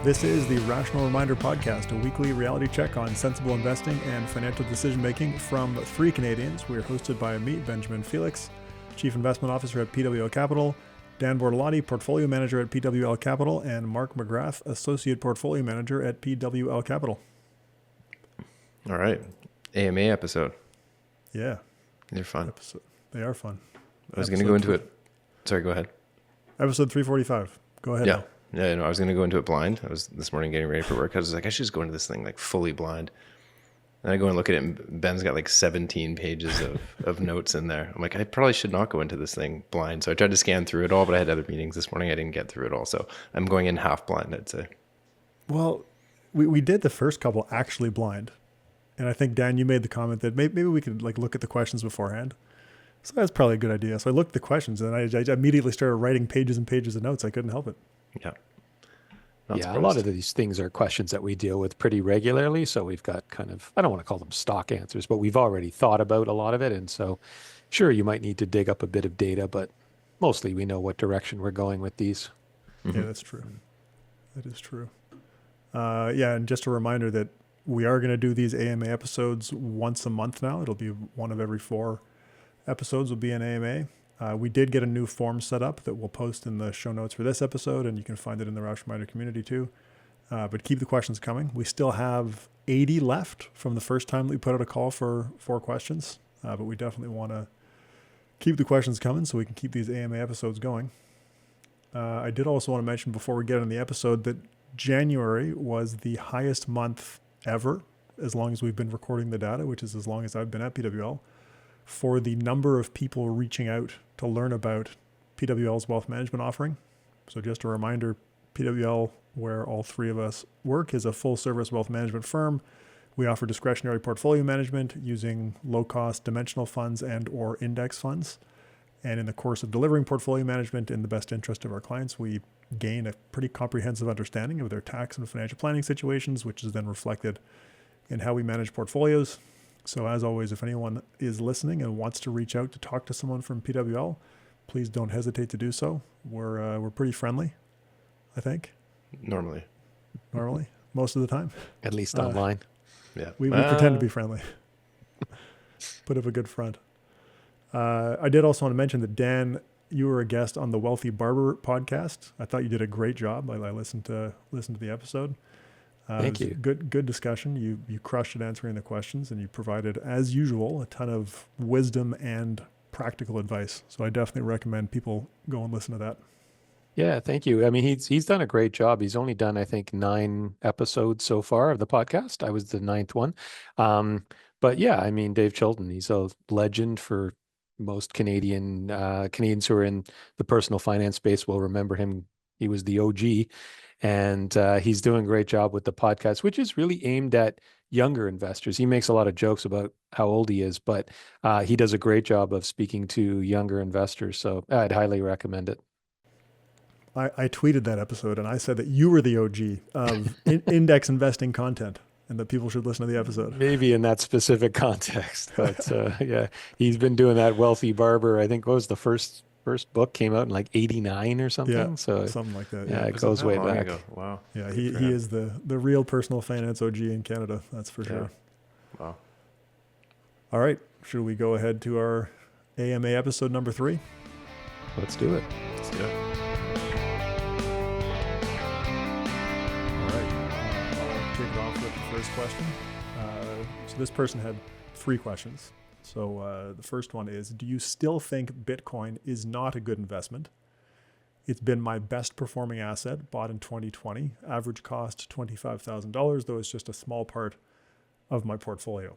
This is the Rational Reminder Podcast, a weekly reality check on sensible investing and financial decision-making from three Canadians. We are hosted by me, Benjamin Felix, Chief Investment Officer at PWL Capital, Dan Bortolotti, Portfolio Manager at PWL Capital, and Mark McGrath, Associate Portfolio Manager at PWL Capital. All right. AMA episode. Yeah. They're fun. They are fun. I was going to go into it. Sorry, go ahead. Episode 345. Go ahead. Yeah. Yeah, no, I was going to go into it blind. I was this morning getting ready for work. I was like, I should just go into this thing like fully blind. And I go and look at it, and Ben's got like 17 pages of notes in there. I'm like, I probably should not go into this thing blind. So I tried to scan through it all, but I had other meetings this morning. I didn't get through it all. So I'm going in half blind, I'd say. Well, we did the first couple actually blind. And I think, Dan, you made the comment that maybe we could like look at the questions beforehand. So that's probably a good idea. So I looked at the questions and I immediately started writing pages and pages of notes. I couldn't help it. Yeah. A lot of these things are questions that we deal with pretty regularly. So we've got kind of, I don't want to call them stock answers, but we've already thought about a lot of it. And so sure, you might need to dig up a bit of data, but mostly we know what direction we're going with these. Mm-hmm. Yeah, that's true. That is true. And just a reminder that we are going to do these AMA episodes once a month now. It'll be one of every 4 episodes will be an AMA. We did get a new form set up that we'll post in the show notes for this episode, and you can find it in the Roush Reminder community too. But keep the questions coming. We still have 80 left from the first time that we put out a call for 4 questions, but we definitely want to keep the questions coming so we can keep these AMA episodes going. I did also want to mention before we get on the episode that January was the highest month ever, as long as we've been recording the data, which is as long as I've been at PWL, for the number of people reaching out to learn about PWL's wealth management offering. So just a reminder, PWL, where all 3 of us work, is a full-service wealth management firm. We offer discretionary portfolio management using low-cost dimensional funds and or index funds. And in the course of delivering portfolio management in the best interest of our clients, we gain a pretty comprehensive understanding of their tax and financial planning situations, which is then reflected in how we manage portfolios. So as always, if anyone is listening and wants to reach out to talk to someone from PWL, please don't hesitate to do so. We're pretty friendly, I think. Normally, most of the time. At least online. Yeah. We pretend to be friendly. Put up a good front. I did also want to mention that, Dan, you were a guest on the Wealthy Barber podcast. I thought you did a great job. I listened to the episode. Thank you. Good discussion. You crushed at answering the questions, and you provided, as usual, a ton of wisdom and practical advice. So I definitely recommend people go and listen to that. Yeah, thank you. I mean, he's done a great job. He's only done, I think, 9 episodes so far of the podcast. I was the 9th one. But yeah, I mean, Dave Chilton, he's a legend for most Canadians who are in the personal finance space will remember him. He was the OG. And he's doing a great job with the podcast, which is really aimed at younger investors. He makes a lot of jokes about how old he is, but he does a great job of speaking to younger investors. So I'd highly recommend it. I tweeted that episode, and I said that you were the OG of index investing content, and that people should listen to the episode. Maybe in that specific context, but yeah, he's been doing that. Wealthy Barber, I think, what was the first book came out in like 89 or something. Yeah, so something like that. Yeah, it goes way back. Ago? Wow. Yeah, he is the real personal finance OG in Canada. That's for sure. Wow. All right. Should we go ahead to our AMA episode number 3? Let's do it. Let's do it. All right. I'll kick it off with the first question. So this person had 3 questions. So the first one is, do you still think Bitcoin is not a good investment? It's been my best performing asset, bought in 2020. Average cost $25,000, though it's just a small part of my portfolio.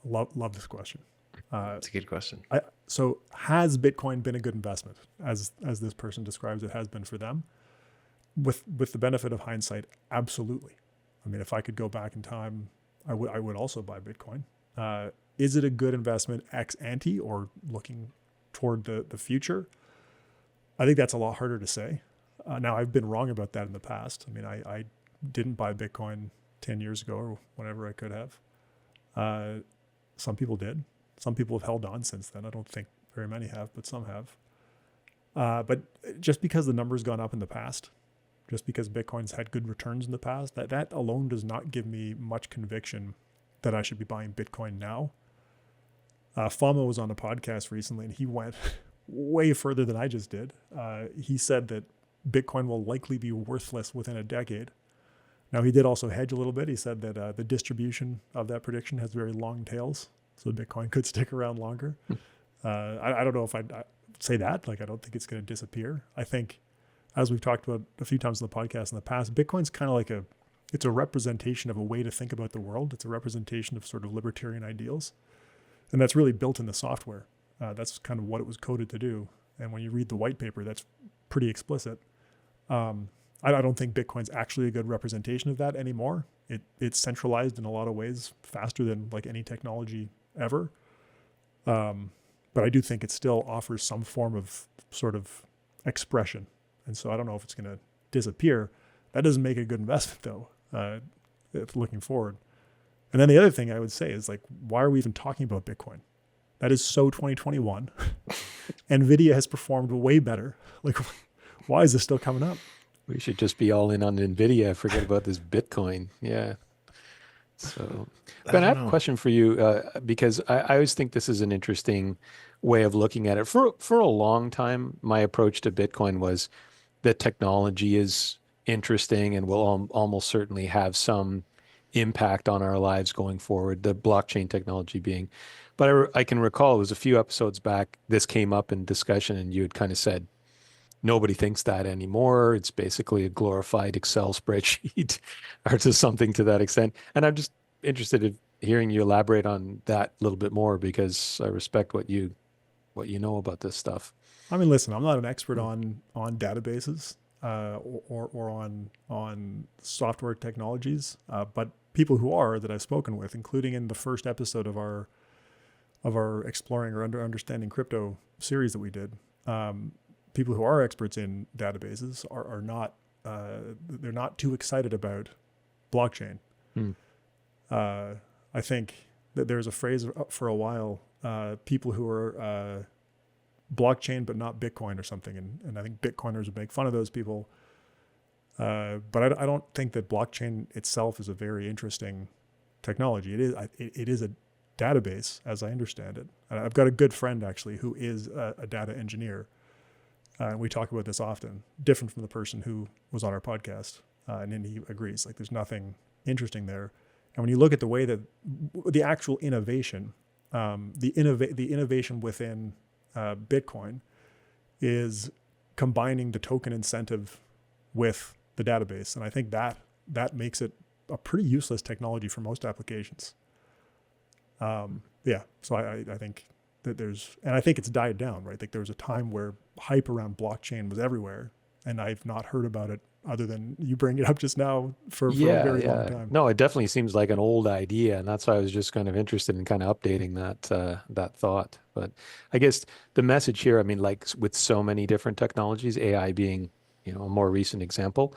Love this question. It's a good question. So has Bitcoin been a good investment, as this person describes it has been for them? With the benefit of hindsight, absolutely. I mean, if I could go back in time, I would also buy Bitcoin. Is it a good investment ex ante or looking toward the future? I think that's a lot harder to say. Now, I've been wrong about that in the past. I mean, I didn't buy Bitcoin 10 years ago or whenever I could have. Some people did. Some people have held on since then. I don't think very many have, but some have. But just because the number's gone up in the past just because Bitcoin's had good returns in the past, that alone does not give me much conviction that I should be buying Bitcoin now. Fama was on a podcast recently, and he went way further than I just did. He said that Bitcoin will likely be worthless within a decade. Now, he did also hedge a little bit. He said that the distribution of that prediction has very long tails, so Bitcoin could stick around longer. I don't know if I'd say that. Like, I don't think it's going to disappear. I think, as we've talked about a few times on the podcast in the past, Bitcoin's kind of like it's a representation of a way to think about the world. It's a representation of sort of libertarian ideals. And that's really built in the software. That's kind of what it was coded to do. And when you read the white paper, that's pretty explicit. I don't think Bitcoin's actually a good representation of that anymore. It's centralized in a lot of ways faster than like any technology ever. But I do think it still offers some form of sort of expression. And so I don't know if it's going to disappear. That doesn't make a good investment, though, looking forward. And then the other thing I would say is, like, why are we even talking about Bitcoin? That is so 2021. NVIDIA has performed way better. Like, why is this still coming up? We should just be all in on NVIDIA. Forget about this Bitcoin. Yeah. So, Ben, I have a question for you because I always think this is an interesting way of looking at it. For a long time, my approach to Bitcoin was that technology is interesting and will almost certainly have some impact on our lives going forward, the blockchain technology being. But I can recall it was a few episodes back, this came up in discussion and you had kind of said, nobody thinks that anymore. It's basically a glorified Excel spreadsheet or to something to that extent. And I'm just interested in hearing you elaborate on that a little bit more because I respect what you know about this stuff. I mean, listen, I'm not an expert on databases or on software technologies, but people who are that I've spoken with, including in the first episode of our exploring or understanding crypto series that we did, people who are experts in databases are not they're not too excited about blockchain. I think that there's a phrase for a while, people who are blockchain but not Bitcoin or something, and I think Bitcoiners would make fun of those people. But I don't think that blockchain itself is a very interesting technology. It is a database, as I understand it. I've got a good friend actually who is a data engineer. We talk about this often, different from the person who was on our podcast. And then he agrees, like, there's nothing interesting there. And when you look at the way that the actual innovation, the innovation within Bitcoin is combining the token incentive with the database. And I think that makes it a pretty useless technology for most applications. So I think that and I think it's died down, right? Like there was a time where hype around blockchain was everywhere, and I've not heard about it other than you bring it up just now for a very long time. No, it definitely seems like an old idea, and that's why I was just kind of interested in kind of updating that thought. But I guess the message here, I mean, like with so many different technologies, AI being, a more recent example,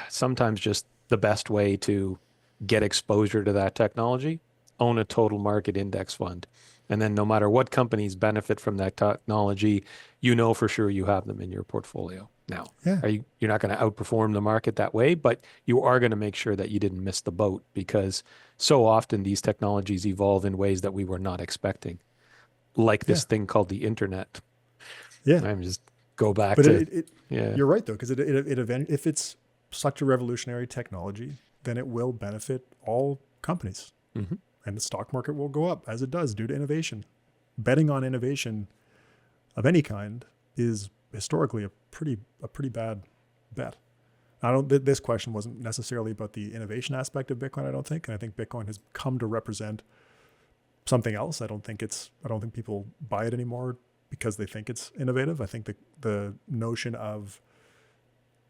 sometimes just the best way to get exposure to that technology, own a total market index fund. And then no matter what companies benefit from that technology, for sure you have them in your portfolio. Now, you're not going to outperform the market that way, but you are going to make sure that you didn't miss the boat because so often these technologies evolve in ways that we were not expecting, like this thing called the internet. Yeah. I'm just go back but to You're right though, because if it's such a revolutionary technology, then it will benefit all companies. Mm-hmm. And the stock market will go up as it does due to innovation. Betting on innovation of any kind is historically a pretty bad bet. This question wasn't necessarily about the innovation aspect of Bitcoin, I don't think. And I think Bitcoin has come to represent something else. I don't think people buy it anymore because they think it's innovative. I think the notion of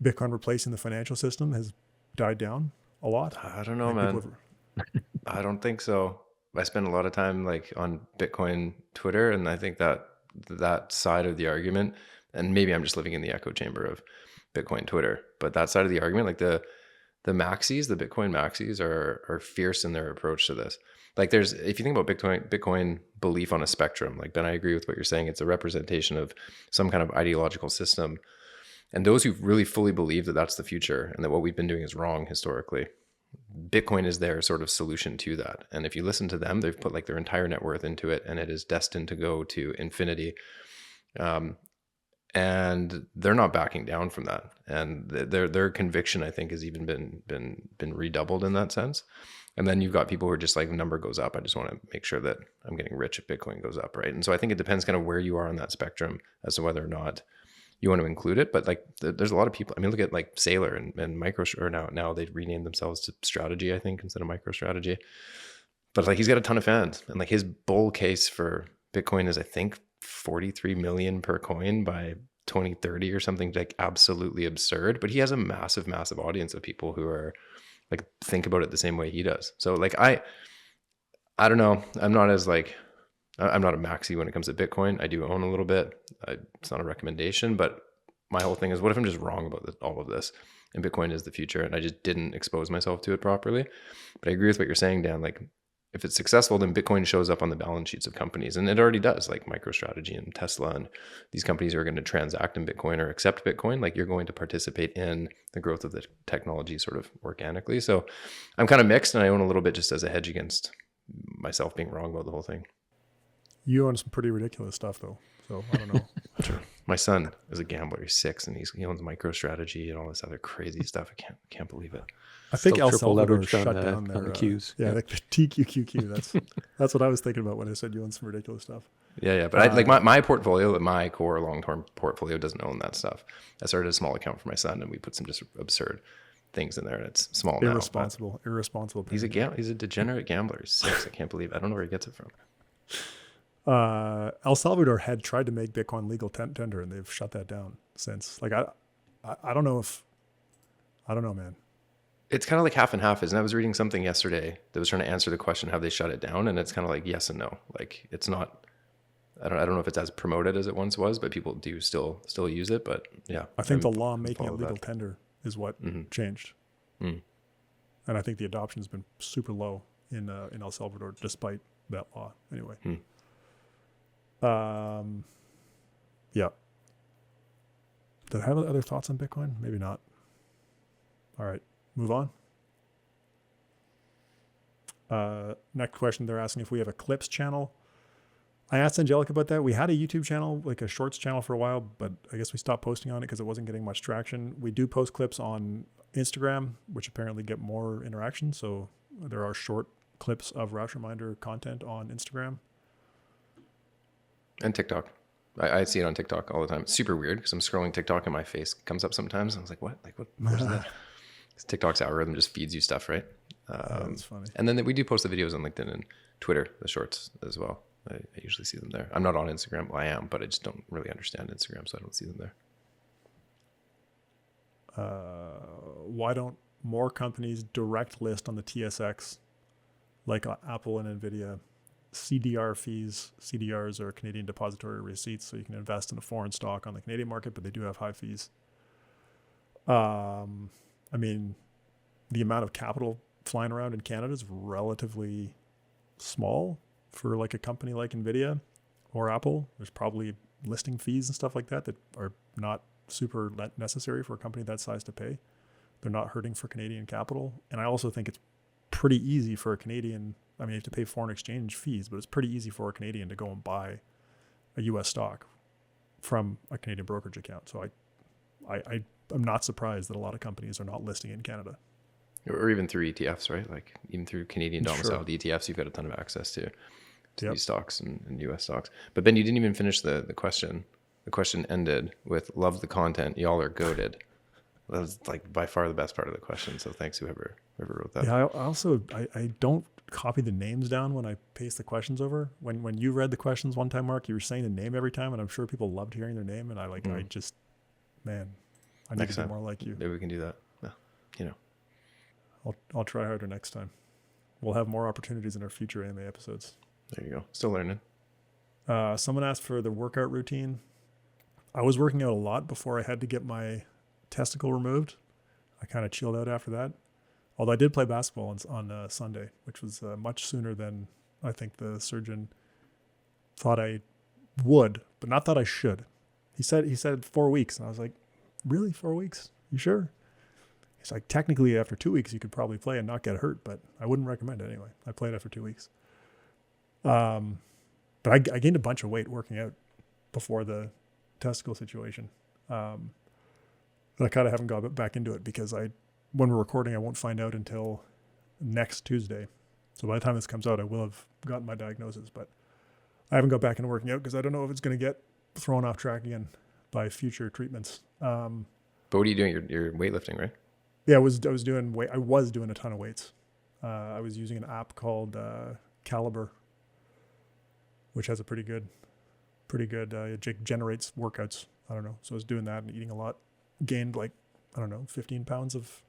Bitcoin replacing the financial system has died down a lot. I don't know, man. I don't think so. I spend a lot of time like on Bitcoin Twitter, and I think that side of the argument, and maybe I'm just living in the echo chamber of Bitcoin Twitter, but that side of the argument, like the maxis, the Bitcoin maxis are fierce in their approach to this. Like if you think about Bitcoin belief on a spectrum, like Ben, I agree with what you're saying. It's a representation of some kind of ideological system. And those who really fully believe that that's the future and that what we've been doing is wrong historically, Bitcoin is their sort of solution to that. And if you listen to them, they've put like their entire net worth into it, and it is destined to go to infinity. And they're not backing down from that. And their conviction, I think, has even been redoubled in that sense. And then you've got people who are just like, number goes up, I just want to make sure that I'm getting rich if Bitcoin goes up, right? And so I think it depends kind of where you are on that spectrum as to whether or not you want to include it. But like there's a lot of people, I mean, look at like Sailor and Micro, or now they've renamed themselves to Strategy, I think, instead of MicroStrategy. But like he's got a ton of fans, and like his bull case for Bitcoin is, I think, 43 million per coin by 2030 or something, like absolutely absurd. But he has a massive audience of people who are like, think about it the same way he does. So like I don't know, I'm not a maxi when it comes to Bitcoin. I do own a little bit. It's not a recommendation, but my whole thing is, what if I'm just wrong about all of this and Bitcoin is the future and I just didn't expose myself to it properly? But I agree with what you're saying, Dan. Like, if it's successful, then Bitcoin shows up on the balance sheets of companies, and it already does, like MicroStrategy and Tesla, and these companies are going to transact in Bitcoin or accept Bitcoin. Like, you're going to participate in the growth of the technology sort of organically. So I'm kind of mixed, and I own a little bit just as a hedge against myself being wrong about the whole thing. You own some pretty ridiculous stuff though, so I don't know. Sure. My son is a gambler. He's 6, and he owns MicroStrategy and all this other crazy stuff. I can't believe it. I think Still El triple Salvador leveraged shut on the- down their on the Qs. Yeah, Yeah. like the TQQQ. That's what I was thinking about when I said you own some ridiculous stuff. Yeah. But I like my portfolio, my core long-term portfolio doesn't own that stuff. I started a small account for my son, and we put some just absurd things in there, and it's small now. Irresponsible. He's a degenerate gambler. He's 6. I can't believe it. I don't know where he gets it from. El Salvador had tried to make Bitcoin legal tender, and they've shut that down since. Like I don't know, man. It's kind of like half and half, isn't it? I was reading something yesterday that was trying to answer the question, have they shut it down? And it's kind of like yes and no. Like, it's not, I don't know if it's as promoted as it once was, but people do still use it. But yeah, I think the law making it legal that. tender is what changed. Mm. And I think the adoption has been super low in El Salvador, despite that law. Anyway. Yeah. Did I have other thoughts on Bitcoin? Maybe not. All right, move on. Next question, they're asking if we have a clips channel. I asked Angelica about that. We had a YouTube channel, like a shorts channel for a while, but I guess we stopped posting on it because it wasn't getting much traction. We do post clips on Instagram, which apparently get more interaction. So there are short clips of Roush Reminder content on Instagram. And TikTok. I see it on TikTok all the time. It's super weird because I'm scrolling TikTok and my face comes up sometimes. I was like, what? Like, what is that? TikTok's algorithm just feeds you stuff, right? That's funny. And then we do post the videos on LinkedIn and Twitter, the shorts as well. I usually see them there. I'm not on Instagram. Well, I am, but I just don't really understand Instagram, so I don't see them there. Why don't more companies direct list on the TSX, like Apple and NVIDIA? CDR fees. CDRs are Canadian Depository Receipts, so you can invest in a foreign stock on the Canadian market, but they do have high fees. I mean, the amount of capital flying around in Canada is relatively small for like a company like NVIDIA or Apple. There's probably listing fees and stuff like that are not super necessary for a company that size to pay. They're not hurting for Canadian capital. And I also think it's pretty easy for a Canadian, I mean, you have to pay foreign exchange fees, but it's pretty easy for a Canadian to go and buy a US stock from a Canadian brokerage account. So I'm not surprised that a lot of companies are not listing in Canada. Or even through ETFs, right? Like even through Canadian domiciled ETFs, you've got a ton of access to these stocks and US stocks. But Ben, you didn't even finish the question. The question ended with love the content. Y'all are goated. That was like by far the best part of the question. So thanks whoever wrote that. Yeah, I don't copy the names down when I paste the questions over. When you read the questions one time, Mark, you were saying the name every time, and I'm sure people loved hearing their name. And I need Next to be time, more like you. Maybe we can do that. Well, you know. I'll try harder next time. We'll have more opportunities in our future anime episodes. There you go. Still learning. Someone asked for the workout routine. I was working out a lot before I had to get my testicle removed. I kind of chilled out after that. Although I did play basketball on Sunday, which was much sooner than I think the surgeon thought I would, but not thought I should. He said 4 weeks, and I was like, really, 4 weeks? You sure? It's like, technically after 2 weeks, you could probably play and not get hurt, but I wouldn't recommend it anyway. I played after 2 weeks. But I gained a bunch of weight working out before the testicle situation. But I kind of haven't got back into it because when we're recording, I won't find out until next Tuesday. So by the time this comes out, I will have gotten my diagnosis, but I haven't got back into working out because I don't know if it's going to get thrown off track again by future treatments. But what are you doing? You're weightlifting, right? Yeah, I was doing a ton of weights. I was using an app called Caliber, which has a pretty good, it generates workouts. I don't know. So I was doing that and eating a lot. Gained 15 pounds of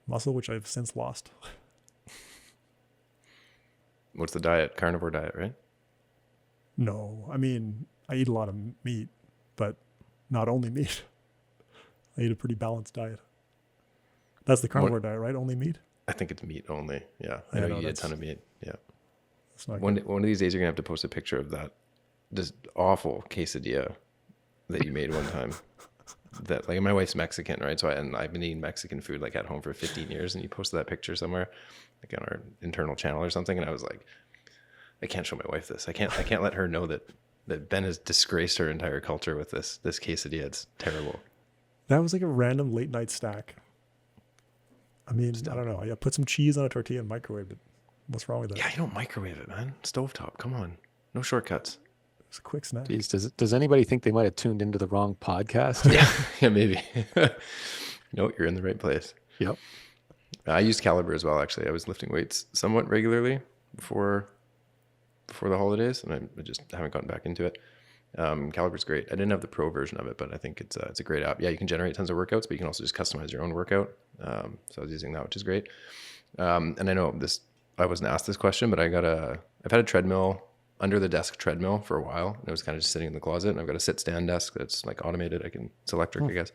muscle, which I've since lost. What's the diet? Carnivore diet, right? No, I mean, I eat a lot of meat, but not only meat. I eat a pretty balanced diet. That's the carnivore diet, right? Only meat? I think it's meat only. Yeah. I know you eat a ton of meat. Yeah. That's not One of these days, you're going to have to post a picture of this awful quesadilla that you made one time. That, like, my wife's Mexican, right? So I've been eating Mexican food like at home for 15 years, and you posted that picture somewhere, like on our internal channel or something, and I was like, I can't show my wife this. I can't let her know that Ben has disgraced her entire culture with this quesadilla. It's terrible. That was like a random late night snack. I mean, I don't know. I put some cheese on a tortilla and microwaved it. What's wrong with that? Yeah, you don't microwave it, man. Stovetop. Come on. No shortcuts. It's a quick snack. Jeez, does anybody think they might have tuned into the wrong podcast? Yeah, maybe. No, you're in the right place. Yep. I used Caliber as well, actually. I was lifting weights somewhat regularly before the holidays, and I just haven't gotten back into it. Caliber's great. I didn't have the pro version of it, but I think it's a great app. Yeah, you can generate tons of workouts, but you can also just customize your own workout. So I was using that, which is great. And I know I wasn't asked this question, but I've had a treadmill, under the desk treadmill for a while, and it was kind of just sitting in the closet, and I've got a sit stand desk that's like automated. It's electric, I guess.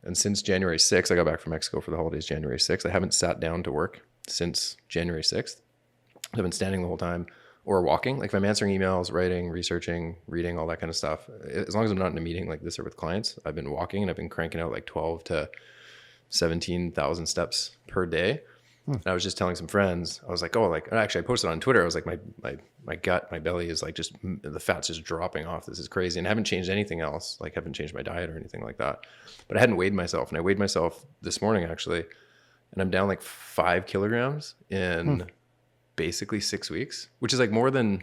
And since January 6th, I got back from Mexico for the holidays, January 6th. I haven't sat down to work since January 6th. I've been standing the whole time or walking. Like if I'm answering emails, writing, researching, reading, all that kind of stuff, as long as I'm not in a meeting like this or with clients, I've been walking, and I've been cranking out like 12 to 17,000 steps per day. And I was just telling some friends, I was like, actually I posted on Twitter. I was like, my gut, my belly is like just, the fat's just dropping off. This is crazy. And I haven't changed anything else. Like, haven't changed my diet or anything like that, but I hadn't weighed myself, and I weighed myself this morning actually. And I'm down like 5 kilograms in basically 6 weeks, which is like more than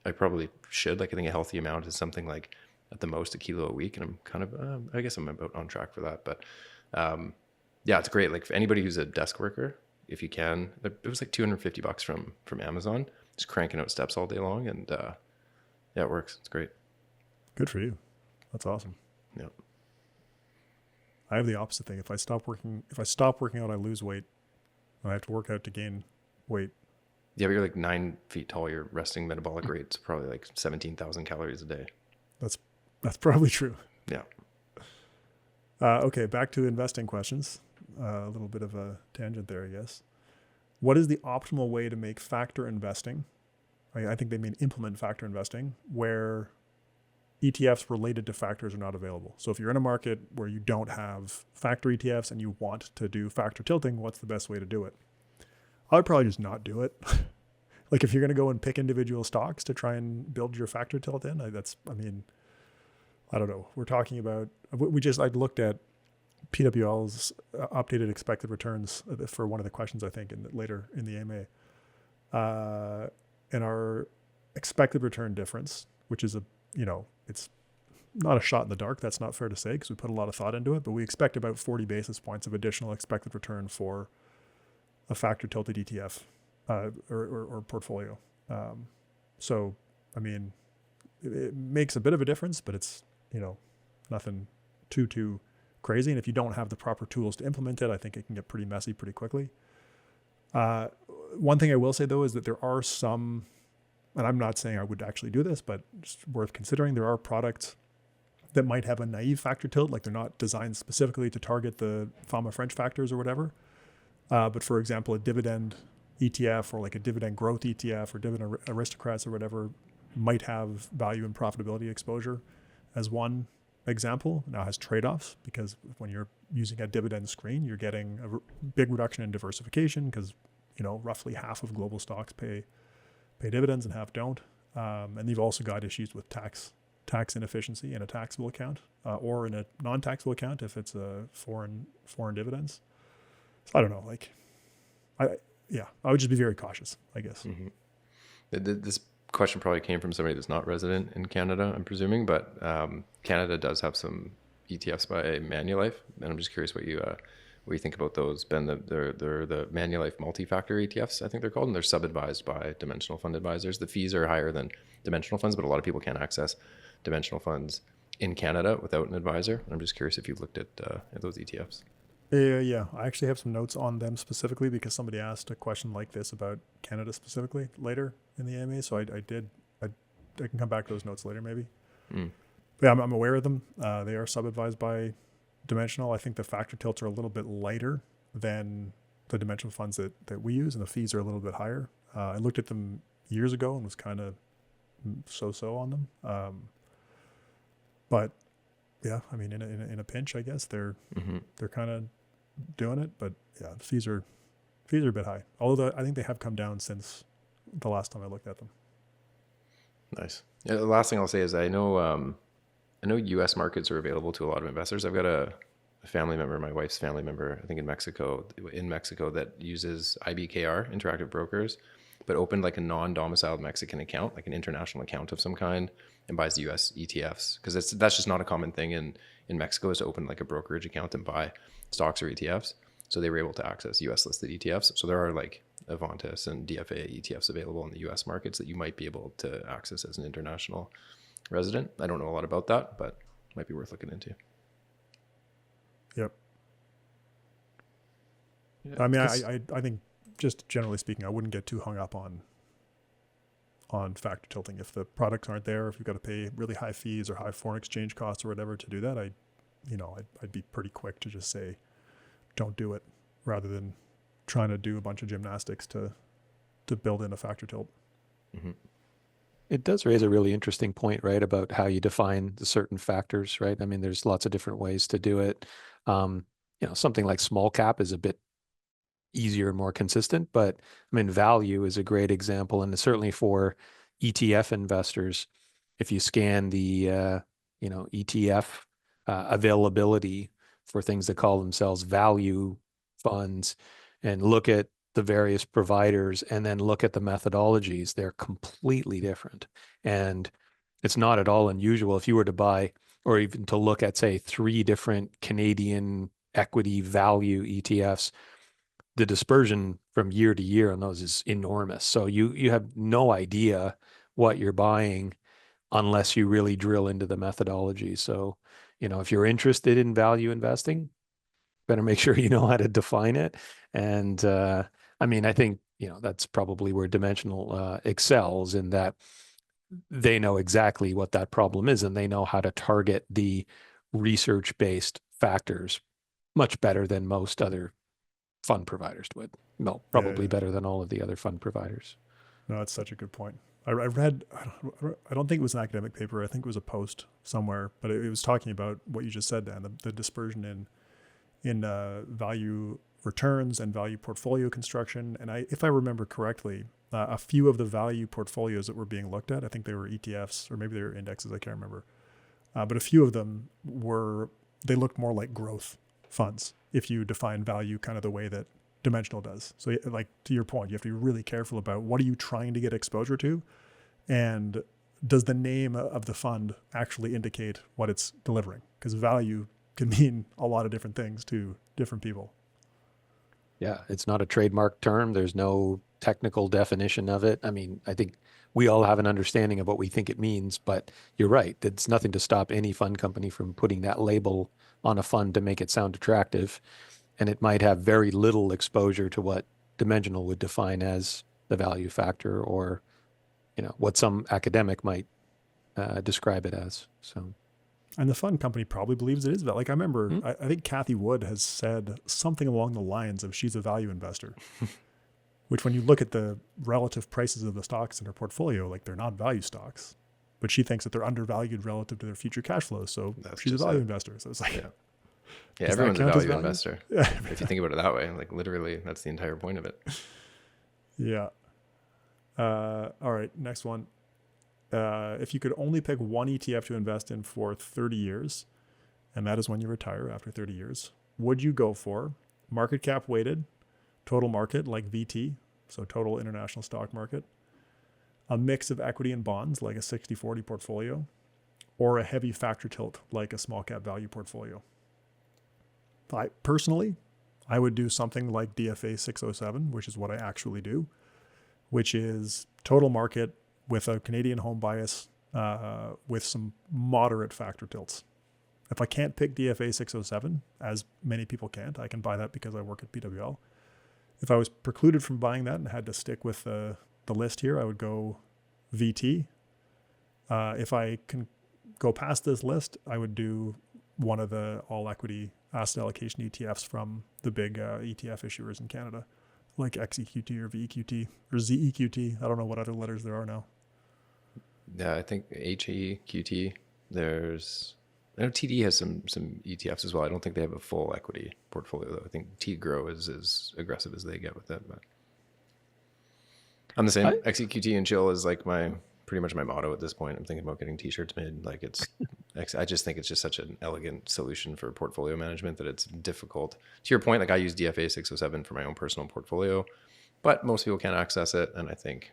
I probably should. Like, I think a healthy amount is something like at the most 1 kilo a week. And I'm kind of, I guess I'm about on track for that. But yeah, it's great. Like for anybody who's a desk worker, if you can, it was like $250 from Amazon, just cranking out steps all day long. And yeah, it works. It's great. Good for you. That's awesome. Yeah. I have the opposite thing. If I stop working out, I lose weight. And I have to work out to gain weight. Yeah, but you're like 9 feet tall. Your resting metabolic rate's probably like 17,000 calories a day. That's probably true. Yeah. Okay, back to investing questions. A little bit of a tangent there, I guess. What is the optimal way to make factor investing? I think they mean implement factor investing, where ETFs related to factors are not available. So if you're in a market where you don't have factor ETFs and you want to do factor tilting, what's the best way to do it? I would probably just not do it. Like if you're going to go and pick individual stocks to try and build your factor tilt in, I don't know. We're talking about, I looked at PWL's updated expected returns for one of the questions, I think, later in the AMA. And our expected return difference, which is it's not a shot in the dark. That's not fair to say because we put a lot of thought into it, but we expect about 40 basis points of additional expected return for a factor tilted ETF or portfolio. So, I mean, it makes a bit of a difference, but it's, nothing too crazy. And if you don't have the proper tools to implement it, I think it can get pretty messy pretty quickly. One thing I will say though is that there are some, and I'm not saying I would actually do this, but just worth considering, there are products that might have a naive factor tilt, like they're not designed specifically to target the Fama French factors or whatever. But for example, a dividend ETF or like a dividend growth ETF or dividend aristocrats or whatever might have value and profitability exposure as one example now has trade-offs, because when you're using a dividend screen, you're getting a big reduction in diversification, because roughly half of global stocks pay dividends and half don't. And you've also got issues with tax inefficiency in a taxable account, or in a non-taxable account if it's a foreign dividends. So I don't know, I would just be very cautious, I guess. Mm-hmm. This question probably came from somebody that's not resident in Canada, I'm presuming, but Canada does have some ETFs by Manulife, and I'm just curious what you think about those, Ben. They're the Manulife multi-factor ETFs, I think they're called, and they're sub-advised by dimensional fund advisors. The fees are higher than dimensional funds, but a lot of people can't access dimensional funds in Canada without an advisor. I'm just curious if you've looked at those ETFs. Yeah, I actually have some notes on them specifically, because somebody asked a question like this about Canada specifically later in the AMA. So I can come back to those notes later maybe. But yeah, I'm aware of them. They are sub-advised by dimensional. I think the factor tilts are a little bit lighter than the dimensional funds that we use, and the fees are a little bit higher. I looked at them years ago and was kind of so on them. But yeah, I mean, in a pinch, I guess they're kind of doing it. But yeah, the fees are a bit high. Although I think they have come down since the last time I looked at them. Nice. Yeah, the last thing I'll say is I know U.S. markets are available to a lot of investors. I've got a family member, my wife's family member, I think in Mexico, that uses IBKR, Interactive Brokers, but opened like a non-domiciled Mexican account, like an international account of some kind, and buys U.S. ETFs, because that's just not a common thing in Mexico, is to open like a brokerage account and buy stocks or ETFs. So they were able to access U.S. listed ETFs. So there are like Avantis and DFA ETFs available in the U.S. markets that you might be able to access as an international resident. I don't know a lot about that, but might be worth looking into. Yep. Yeah, I mean, I think, just generally speaking, I wouldn't get too hung up on factor tilting. If the products aren't there, if you've got to pay really high fees or high foreign exchange costs or whatever to do that, I'd be pretty quick to just say, don't do it, rather than trying to do a bunch of gymnastics to build in a factor tilt. Mm-hmm. It does raise a really interesting point, right, about how you define the certain factors, right? I mean, there's lots of different ways to do it. Something like small cap is a bit easier and more consistent, but I mean, value is a great example. And certainly for ETF investors, if you scan the, ETF availability for things that call themselves value funds and look at the various providers and then look at the methodologies, they're completely different. And it's not at all unusual if you were to buy, or even to look at, say, 3 different Canadian equity value ETFs, the dispersion from year to year on those is enormous. So you have no idea what you're buying unless you really drill into the methodology. So, if you're interested in value investing, better make sure you know how to define it. And I mean, I think, that's probably where Dimensional excels, in that they know exactly what that problem is, and they know how to target the research-based factors much better than most other fund providers would. No, probably better than all of the other fund providers. No, that's such a good point. I read, I don't think it was an academic paper. I think it was a post somewhere, but it was talking about what you just said, Dan, the dispersion in value returns and value portfolio construction. And if I remember correctly, a few of the value portfolios that were being looked at, I think they were ETFs or maybe they were indexes, I can't remember. But a few of them they looked more like growth funds, if you define value kind of the way that Dimensional does. So like, to your point, you have to be really careful about what are you trying to get exposure to, and does the name of the fund actually indicate what it's delivering? Because value can mean a lot of different things to different people. Yeah, it's not a trademark term. There's no technical definition of it. I mean, I think we all have an understanding of what we think it means, but you're right. It's nothing to stop any fund company from putting that label on a fund to make it sound attractive. And it might have very little exposure to what Dimensional would define as the value factor, or, what some academic might describe it as. So. And the fund company probably believes it is value. Like I remember, I think Kathy Wood has said something along the lines of she's a value investor, which when you look at the relative prices of the stocks in her portfolio, like they're not value stocks. but she thinks that they're undervalued relative to their future cash flows. So That's she's a just value it. investor. So it's like, Yeah. Yeah, does that everyone's a count as value value? investor. Yeah. If you think about it that way, like literally, that's the entire point of it. Yeah. All right. Next one. If you could only pick one ETF to invest in for 30 years, and that is when you retire after 30 years, would you go for market cap weighted, total market like VT, so total international stock market, a mix of equity and bonds like a 60-40 portfolio, or a heavy factor tilt like a small cap value portfolio? I would do something like DFA 607, which is what I actually do, which is total market with a Canadian home bias with some moderate factor tilts. If I can't pick DFA 607, as many people can't, I can buy that because I work at PWL. If I was precluded from buying that and had to stick with the list here, I would go VT. If I can go past this list, I would do one of the all equity asset allocation ETFs from the big ETF issuers in Canada, like XEQT or VEQT or ZEQT. I don't know what other letters there are now. Yeah, I think HEQT. I know TD has some ETFs as well. I don't think they have a full equity portfolio though. I think T-Grow is as aggressive as they get with it. But I'm the same. XEQT and chill is like pretty much my motto at this point. I'm thinking about getting T-shirts made. Like I just think it's just such an elegant solution for portfolio management that it's difficult. To your point, like I use DFA 607 for my own personal portfolio, but most people can't access it. And I think,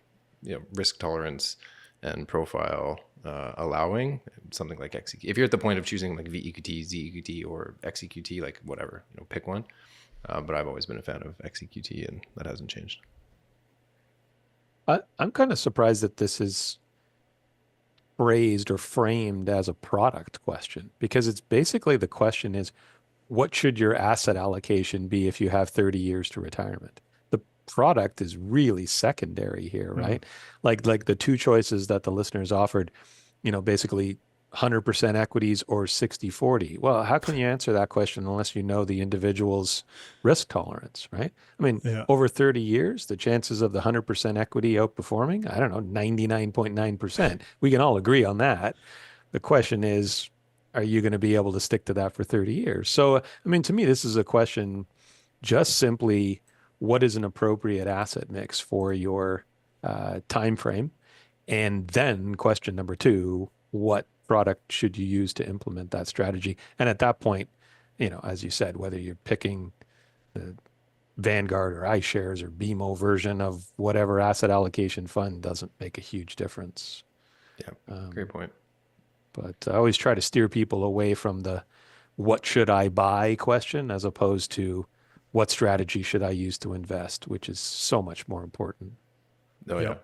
risk tolerance and profile allowing something like XEQT. If you're at the point of choosing like VEQT, ZEQT, or XEQT, like whatever, pick one. But I've always been a fan of XEQT, and that hasn't changed. I'm kind of surprised that this is phrased or framed as a product question, because it's basically the question is, what should your asset allocation be if you have 30 years to retirement? The product is really secondary here, right? Like the two choices that the listeners offered, basically 100% equities or 60-40. Well, how can you answer that question unless you know the individual's risk tolerance, right? I mean, over 30 years, the chances of the 100% equity outperforming, I don't know, 99.9%. We can all agree on that. The question is, are you going to be able to stick to that for 30 years? So, I mean, to me, this is a question just simply, what is an appropriate asset mix for your time frame? And then question number two, what product should you use to implement that strategy? And at that point, as you said, whether you're picking the Vanguard or iShares or BMO version of whatever asset allocation fund doesn't make a huge difference. Yeah, great point. But I always try to steer people away from the what should I buy question as opposed to what strategy should I use to invest, which is so much more important. Oh, yeah.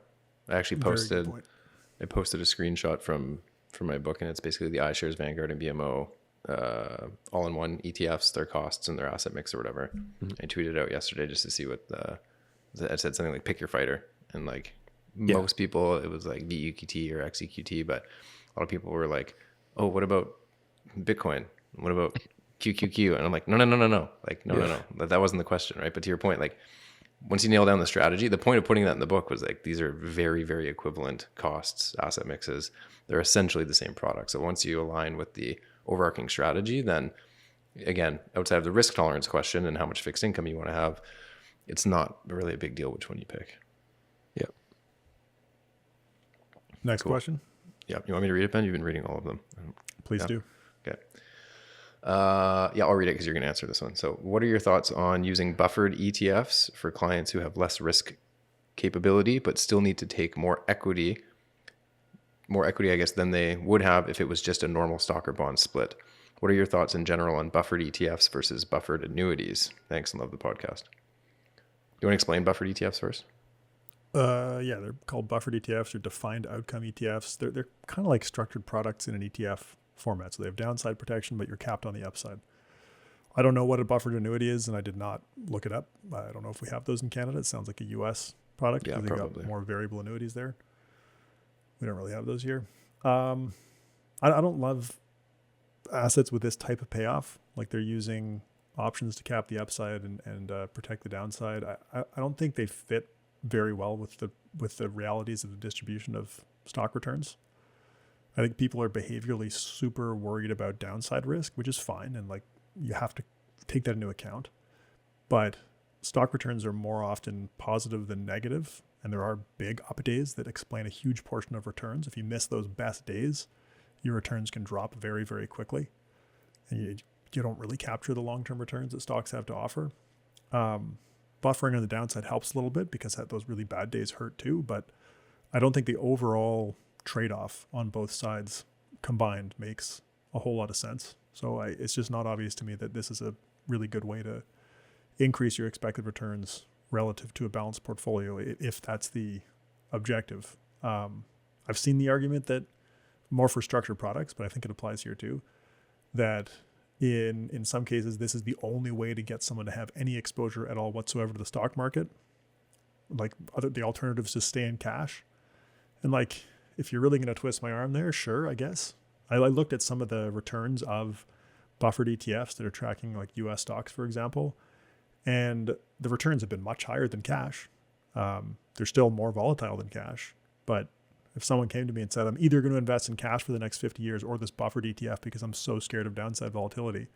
I actually posted a screenshot from my book, and it's basically the iShares, Vanguard, and BMO all-in-one ETFs, their costs and their asset mix or whatever. I tweeted out yesterday just to see what I said something like pick your fighter, and like most people it was like VEQT or XEQT, but a lot of people were like, oh, what about Bitcoin? What about QQQ? And I'm like, no. Like, no. That wasn't the question, right? But to your point, like once you nail down the strategy, the point of putting that in the book was like, these are very, very equivalent costs, asset mixes. They're essentially the same product. So once you align with the overarching strategy, then again, outside of the risk tolerance question and how much fixed income you want to have, it's not really a big deal which one you pick. Yep. Next question. Yeah. You want me to read it, Ben? You've been reading all of them. Please do. Okay. I'll read it because you're going to answer this one. So what are your thoughts on using buffered ETFs for clients who have less risk capability, but still need to take more equity, I guess, than they would have if it was just a normal stock or bond split? What are your thoughts in general on buffered ETFs versus buffered annuities? Thanks and love the podcast. Do you want to explain buffered ETFs first? Yeah, they're called buffered ETFs or defined outcome ETFs. They're kind of like structured products in an ETF format. So they have downside protection, but you're capped on the upside. I don't know what a buffered annuity is, and I did not look it up. I don't know if we have those in Canada. It sounds like a US product. Yeah, because probably. Got more variable annuities there. We don't really have those here. I don't love assets with this type of payoff. Like they're using options to cap the upside and protect the downside. I don't think they fit very well with the realities of the distribution of stock returns. I think people are behaviorally super worried about downside risk, which is fine. And like, you have to take that into account. But stock returns are more often positive than negative, and there are big up days that explain a huge portion of returns. If you miss those best days, your returns can drop very, very quickly, and you don't really capture the long-term returns that stocks have to offer. Buffering on the downside helps a little bit because those really bad days hurt too, but I don't think the overall trade-off on both sides combined makes a whole lot of sense. So it's just not obvious to me that this is a really good way to increase your expected returns relative to a balanced portfolio if that's the objective. I've seen the argument that more for structured products, but I think it applies here too, that in some cases, this is the only way to get someone to have any exposure at all whatsoever to the stock market. Like the alternatives to stay in cash. And like, if you're really going to twist my arm there, sure, I guess. I looked at some of the returns of buffered ETFs that are tracking like US stocks, for example, and the returns have been much higher than cash. They're still more volatile than cash. But if someone came to me and said, I'm either going to invest in cash for the next 50 years or this buffered ETF because I'm so scared of downside volatility,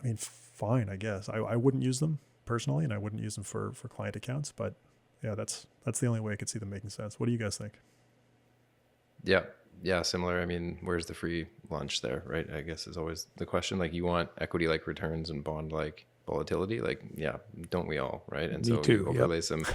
I mean, fine, I guess. I wouldn't use them personally, and I wouldn't use them for client accounts. But yeah, that's the only way I could see them making sense. What do you guys think? Yeah, similar. I mean, where's the free lunch there, right? I guess is always the question. Like, you want equity-like returns and bond-like volatility. Like, yeah, don't we all, right? And Me so too, you overlay some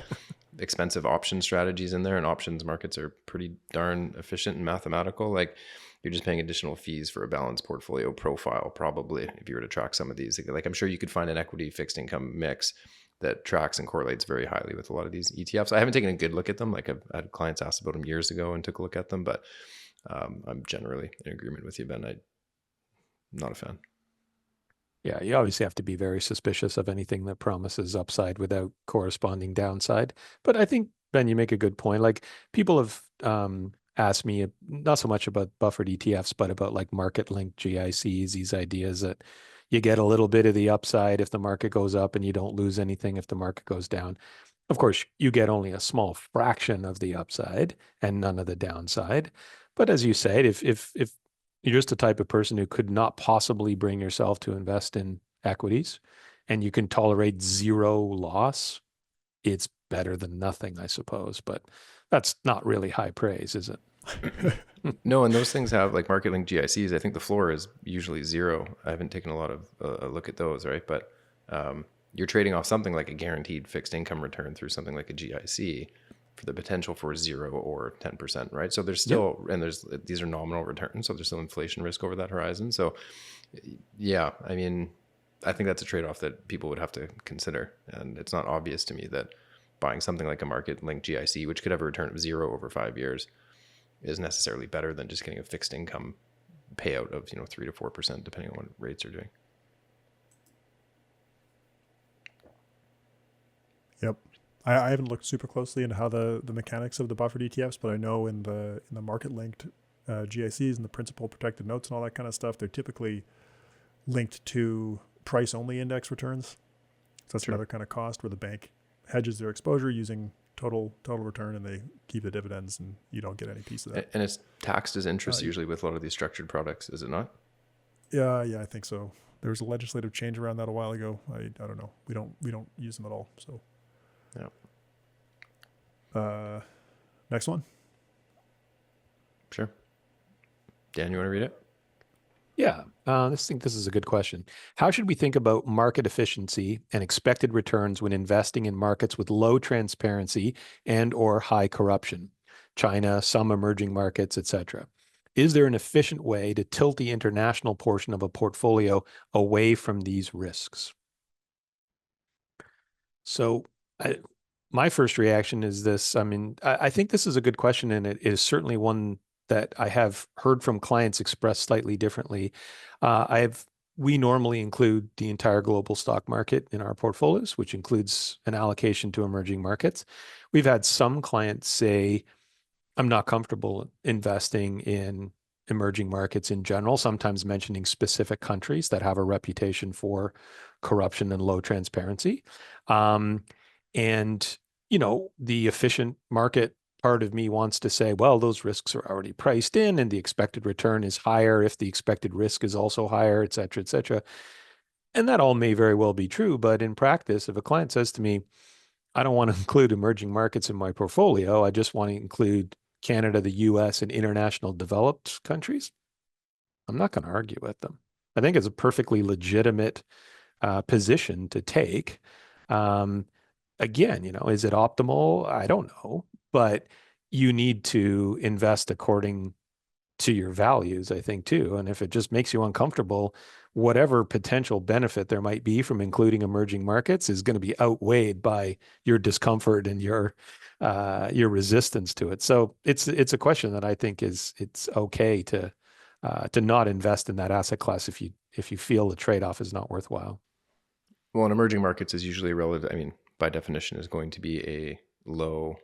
expensive option strategies in there, and options markets are pretty darn efficient and mathematical. Like, you're just paying additional fees for a balanced portfolio profile, probably, if you were to track some of these. Like, I'm sure you could find an equity fixed income mix that tracks and correlates very highly with a lot of these ETFs. I haven't taken a good look at them. Like, I've had clients ask about them years ago and took a look at them, but I'm generally in agreement with you, Ben. I'm not a fan. Yeah, you obviously have to be very suspicious of anything that promises upside without corresponding downside. But I think, Ben, you make a good point. Like, people have asked me not so much about buffered ETFs, but about like market linked GICs, these ideas that you get a little bit of the upside if the market goes up and you don't lose anything if the market goes down. Of course, you get only a small fraction of the upside and none of the downside. But as you said, if you're just the type of person who could not possibly bring yourself to invest in equities and you can tolerate zero loss, it's better than nothing, I suppose. But that's not really high praise, is it? No, and those things have like market linked GICs. I think the floor is usually zero. I haven't taken a lot of a look at those, right? But you're trading off something like a guaranteed fixed income return through something like a GIC for the potential for 0 or 10%, right? So there's still, and these are nominal returns, so there's still inflation risk over that horizon. So yeah, I mean, I think that's a trade-off that people would have to consider. And it's not obvious to me that buying something like a market linked GIC, which could have a return of 0 over 5 years, is necessarily better than just getting a fixed income payout of 3 to 4%, depending on what rates are doing. Yep. I haven't looked super closely into how the mechanics of the buffered ETFs, but I know in the market linked GICs and the principal protected notes and all that kind of stuff, they're typically linked to price only index returns. So that's another kind of cost where the bank hedges their exposure using total return, and they keep the dividends, and you don't get any piece of that. And it's taxed as interest usually with a lot of these structured products, is it not? Yeah, I think so. There was a legislative change around that a while ago. I don't know. We don't use them at all. So yeah. Next one. Sure. Dan, you want to read it? Yeah, I think this is a good question. How should we think about market efficiency and expected returns when investing in markets with low transparency and or high corruption? China, some emerging markets, etc. Is there an efficient way to tilt the international portion of a portfolio away from these risks? So my first reaction is this. I mean, I think this is a good question, and it is certainly one that I have heard from clients express slightly differently. We normally include the entire global stock market in our portfolios, which includes an allocation to emerging markets. We've had some clients say, I'm not comfortable investing in emerging markets in general, sometimes mentioning specific countries that have a reputation for corruption and low transparency. And, the efficient market part of me wants to say, well, those risks are already priced in and the expected return is higher if the expected risk is also higher, et cetera, et cetera. And that all may very well be true. But in practice, if a client says to me, I don't want to include emerging markets in my portfolio, I just want to include Canada, the US, and international developed countries, I'm not going to argue with them. I think it's a perfectly legitimate position to take. Um, Again, is it optimal? I don't know, but you need to invest according to your values, I think, too. And if it just makes you uncomfortable, whatever potential benefit there might be from including emerging markets is going to be outweighed by your discomfort and your resistance to it. So it's a question that I think it's okay to not invest in that asset class if you feel the trade-off is not worthwhile. Well, in emerging markets is usually relative. I mean, by definition, is going to be a low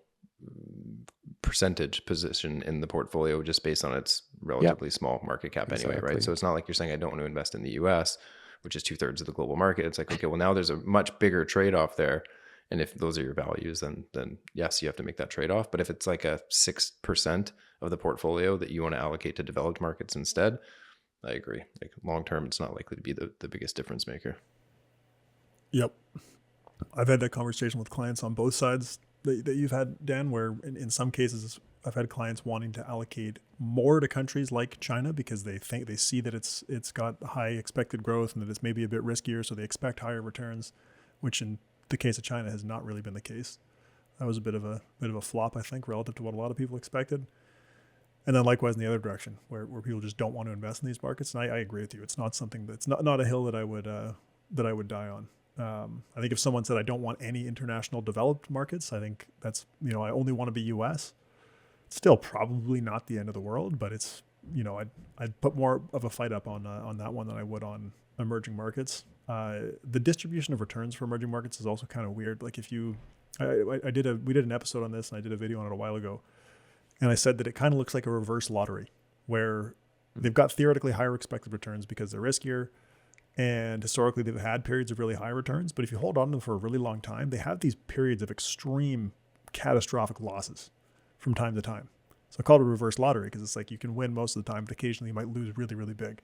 percentage position in the portfolio just based on its relatively small market cap anyway, Exactly. right? So it's not like you're saying I don't want to invest in the US, which is 2/3 of the global market. It's like, okay, well, now there's a much bigger trade-off there. And if those are your values, then yes, you have to make that trade-off. But if it's like a 6% of the portfolio that you want to allocate to developed markets instead, I agree. Like long term, it's not likely to be the biggest difference maker. Yep. I've had that conversation with clients on both sides that you've had, Dan, where in some cases I've had clients wanting to allocate more to countries like China because they see that it's got high expected growth and that it's maybe a bit riskier, so they expect higher returns, which in the case of China has not really been the case. That was a bit of a flop, I think, relative to what a lot of people expected. And then likewise in the other direction, where people just don't want to invest in these markets. And I agree with you. It's not something that's not a hill that I would die on. I think if someone said I don't want any international developed markets, I think that's, I only want to be US. It's still probably not the end of the world, but it's, I'd put more of a fight up on that one than I would on emerging markets. The distribution of returns for emerging markets is also kind of weird. Like if you, we did an episode on this and I did a video on it a while ago. And I said that it kind of looks like a reverse lottery where they've got theoretically higher expected returns because they're riskier. And historically, they've had periods of really high returns. But if you hold on to them for a really long time, they have these periods of extreme catastrophic losses from time to time. So I call it a reverse lottery because it's like you can win most of the time, but occasionally you might lose really, really big.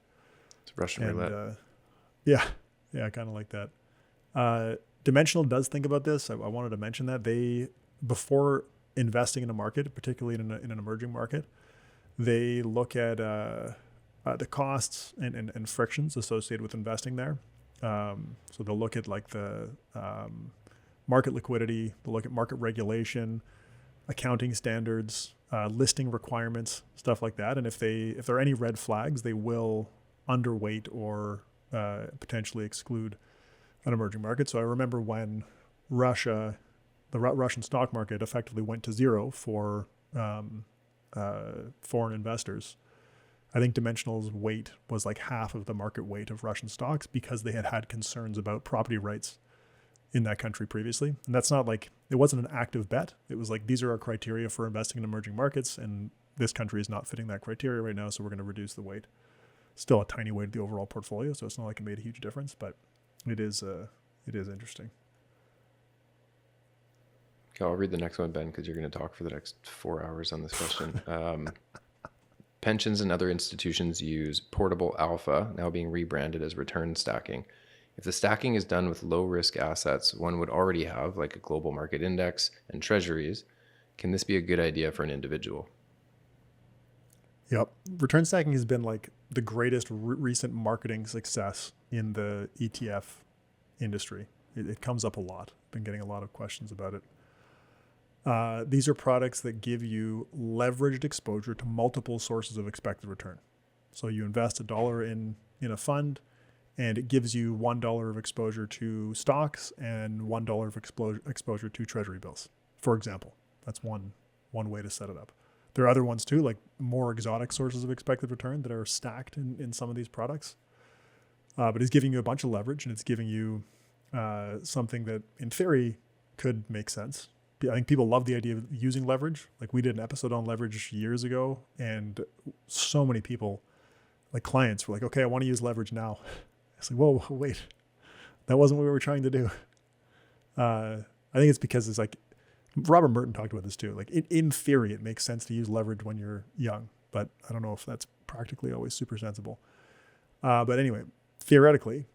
It's Russian roulette. Yeah, kind of like that. Dimensional does think about this. I wanted to mention that before investing in a market, particularly in an emerging market, they look at the costs and frictions associated with investing there. So they'll look at like the market liquidity, they'll look at market regulation, accounting standards, listing requirements, stuff like that. And if there are any red flags, they will underweight or potentially exclude an emerging market. So I remember when the Russian stock market effectively went to zero for foreign investors. I think Dimensional's weight was like half of the market weight of Russian stocks because they had concerns about property rights in that country previously. And that's not like, it wasn't an active bet. It was like, these are our criteria for investing in emerging markets, and this country is not fitting that criteria right now, so we're going to reduce the weight. Still a tiny weight of the overall portfolio, so it's not like it made a huge difference, but it is interesting. Okay, I'll read the next one, Ben, because you're going to talk for the next 4 hours on this question. Pensions and other institutions use portable alpha, now being rebranded as return stacking. If the stacking is done with low risk assets one would already have, like a global market index and treasuries, can this be a good idea for an individual? Yep. Return stacking has been like the greatest recent marketing success in the ETF industry. It comes up a lot. Been getting a lot of questions about it. These are products that give you leveraged exposure to multiple sources of expected return. So you invest $1 in a fund, and it gives you $1 of exposure to stocks and $1 of exposure to treasury bills, for example. That's one way to set it up. There are other ones too, like more exotic sources of expected return that are stacked in some of these products. But it's giving you a bunch of leverage, and it's giving you something that in theory could make sense. I think people love the idea of using leverage. Like we did an episode on leverage years ago, and so many people, like clients, were like, okay, I want to use leverage now. It's like, whoa, wait, that wasn't what we were trying to do. I think it's because it's like Robert Merton talked about this too. Like in theory, it makes sense to use leverage when you're young, but I don't know if that's practically always super sensible. But anyway, theoretically,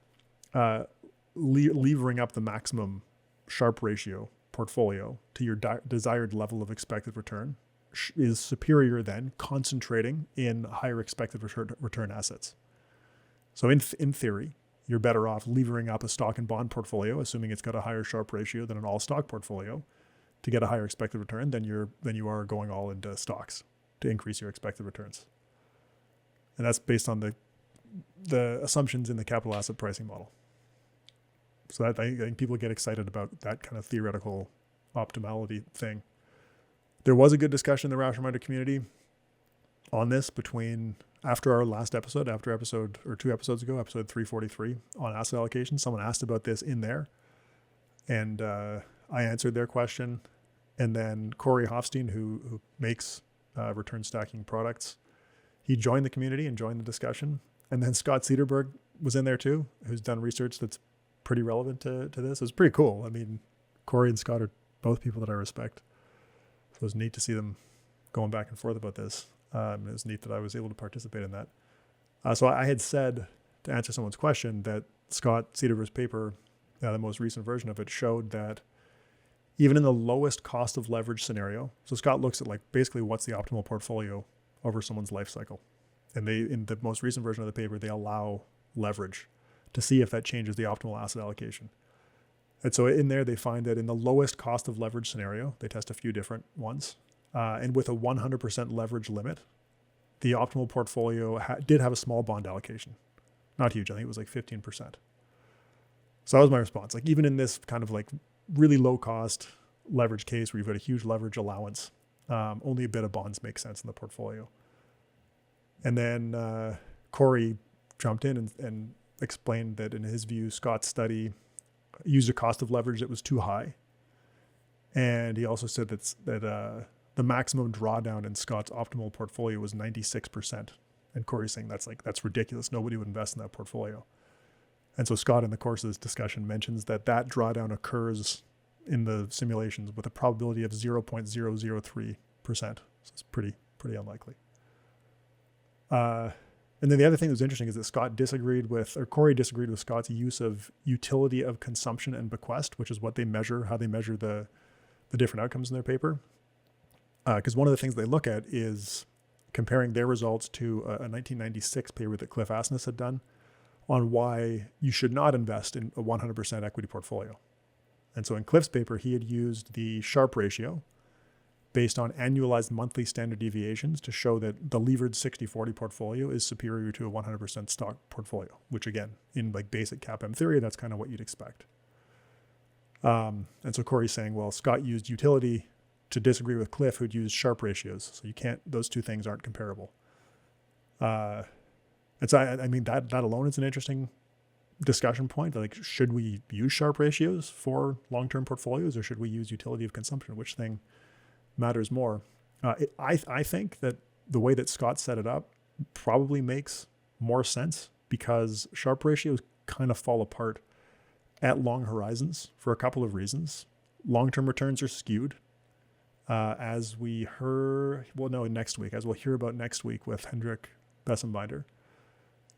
levering up the maximum Sharpe ratio portfolio to your desired level of expected return is superior than concentrating in higher expected return assets. So in theory, you're better off levering up a stock and bond portfolio, assuming it's got a higher Sharpe ratio than an all stock portfolio, to get a higher expected return than you are going all into stocks to increase your expected returns. And that's based on the assumptions in the capital asset pricing model. So I think people get excited about that kind of theoretical optimality thing. There was a good discussion in the Rationalminder community on this after our last episode, or 2 episodes ago, episode 343 on asset allocation. Someone asked about this in there, and I answered their question. And then Corey Hofstein, who makes return stacking products, he joined the community and joined the discussion. And then Scott Cederberg was in there too, who's done research that's pretty relevant to this. It was pretty cool. I mean, Corey and Scott are both people that I respect. So it was neat to see them going back and forth about this. It was neat that I was able to participate in that. So I had said, to answer someone's question, that Scott Cederberg's paper, the most recent version of it, showed that even in the lowest cost of leverage scenario, so Scott looks at like basically what's the optimal portfolio over someone's life cycle. And in the most recent version of the paper, they allow leverage to see if that changes the optimal asset allocation. And so in there, they find that in the lowest cost of leverage scenario, they test a few different ones, and with a 100% leverage limit, the optimal portfolio did have a small bond allocation. Not huge. I think it was like 15%. So that was my response. Like even in this kind of like really low cost leverage case where you've got a huge leverage allowance, only a bit of bonds make sense in the portfolio. And then Corey jumped in and explained that in his view, Scott's study used a cost of leverage that was too high. And he also said that the maximum drawdown in Scott's optimal portfolio was 96%. And Corey's saying that's ridiculous. Nobody would invest in that portfolio. And so Scott, in the course of this discussion, mentions that drawdown occurs in the simulations with a probability of 0.003%. So it's pretty unlikely. And then the other thing that was interesting is that Corey disagreed with Scott's use of utility of consumption and bequest, which is how they measure the different outcomes in their paper. Because one of the things they look at is comparing their results to a 1996 paper that Cliff Asness had done on why you should not invest in a 100% equity portfolio. And so in Cliff's paper, he had used the Sharpe ratio based on annualized monthly standard deviations to show that the levered 60-40 portfolio is superior to a 100% stock portfolio, which again, in like basic CAPM theory, that's kind of what you'd expect. And so Corey's saying, well, Scott used utility to disagree with Cliff, who'd used Sharpe ratios. So those two things aren't comparable. And so, I mean, that alone is an interesting discussion point. Like, should we use Sharpe ratios for long-term portfolios, or should we use utility of consumption? Which thing matters more? I think that the way that Scott set it up probably makes more sense, because Sharpe ratios kind of fall apart at long horizons for a couple of reasons. Long-term returns are skewed, as we'll hear about next week with Hendrik Bessembinder.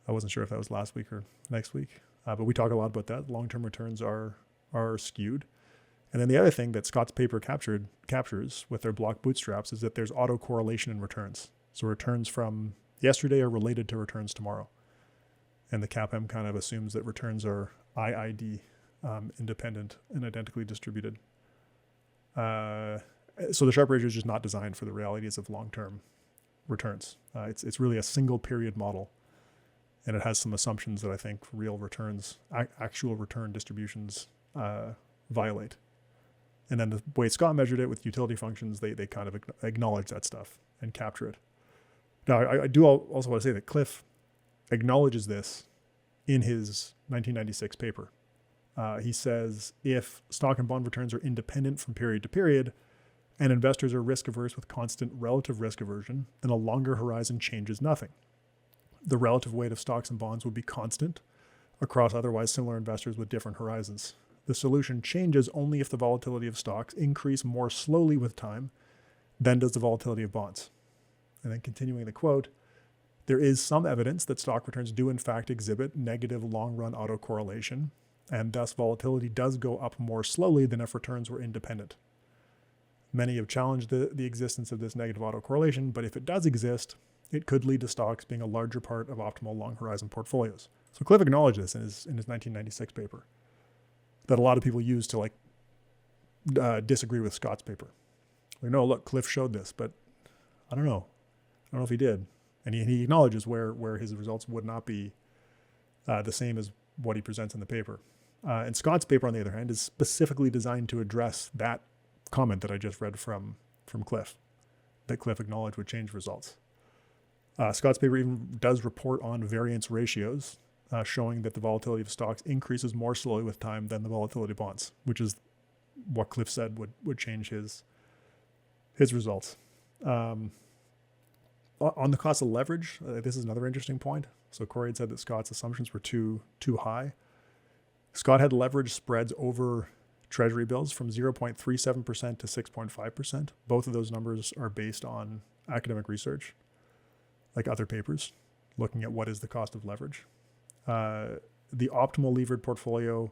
I wasn't sure if that was last week or next week, but we talk a lot about that. Long-term returns are skewed. And then the other thing that Scott's paper captures with their block bootstraps is that there's autocorrelation in returns. So returns from yesterday are related to returns tomorrow. And the CAPM kind of assumes that returns are IID, independent and identically distributed. So the Sharpe ratio is just not designed for the realities of long-term returns. It's really a single period model. And it has some assumptions that I think real returns, actual return distributions violate. And then the way Scott measured it with utility functions, they kind of acknowledge that stuff and capture it. Now, I do also want to say that Cliff acknowledges this in his 1996 paper. He says, if stock and bond returns are independent from period to period, and investors are risk averse with constant relative risk aversion, then a longer horizon changes nothing. The relative weight of stocks and bonds would be constant across otherwise similar investors with different horizons. The solution changes only if the volatility of stocks increase more slowly with time than does the volatility of bonds. And then continuing the quote, there is some evidence that stock returns do in fact exhibit negative long-run autocorrelation, and thus volatility does go up more slowly than if returns were independent. Many have challenged the existence of this negative autocorrelation, but if it does exist, it could lead to stocks being a larger part of optimal long horizon portfolios. So Cliff acknowledged this in his 1996 paper, that a lot of people use to disagree with Scott's paper. Like, no, look, Cliff showed this, but I don't know. I don't know if he did. And he acknowledges where his results would not be the same as what he presents in the paper. And Scott's paper, on the other hand, is specifically designed to address that comment that I just read from Cliff, that Cliff acknowledged would change results. Scott's paper even does report on variance ratios, showing that the volatility of stocks increases more slowly with time than the volatility of bonds, which is what Cliff said would change his results. On the cost of leverage, this is another interesting point. So Corey had said that Scott's assumptions were too high. Scott had leverage spreads over Treasury bills from 0.37% to 6.5%. Both of those numbers are based on academic research, like other papers, looking at what is the cost of leverage. The optimal levered portfolio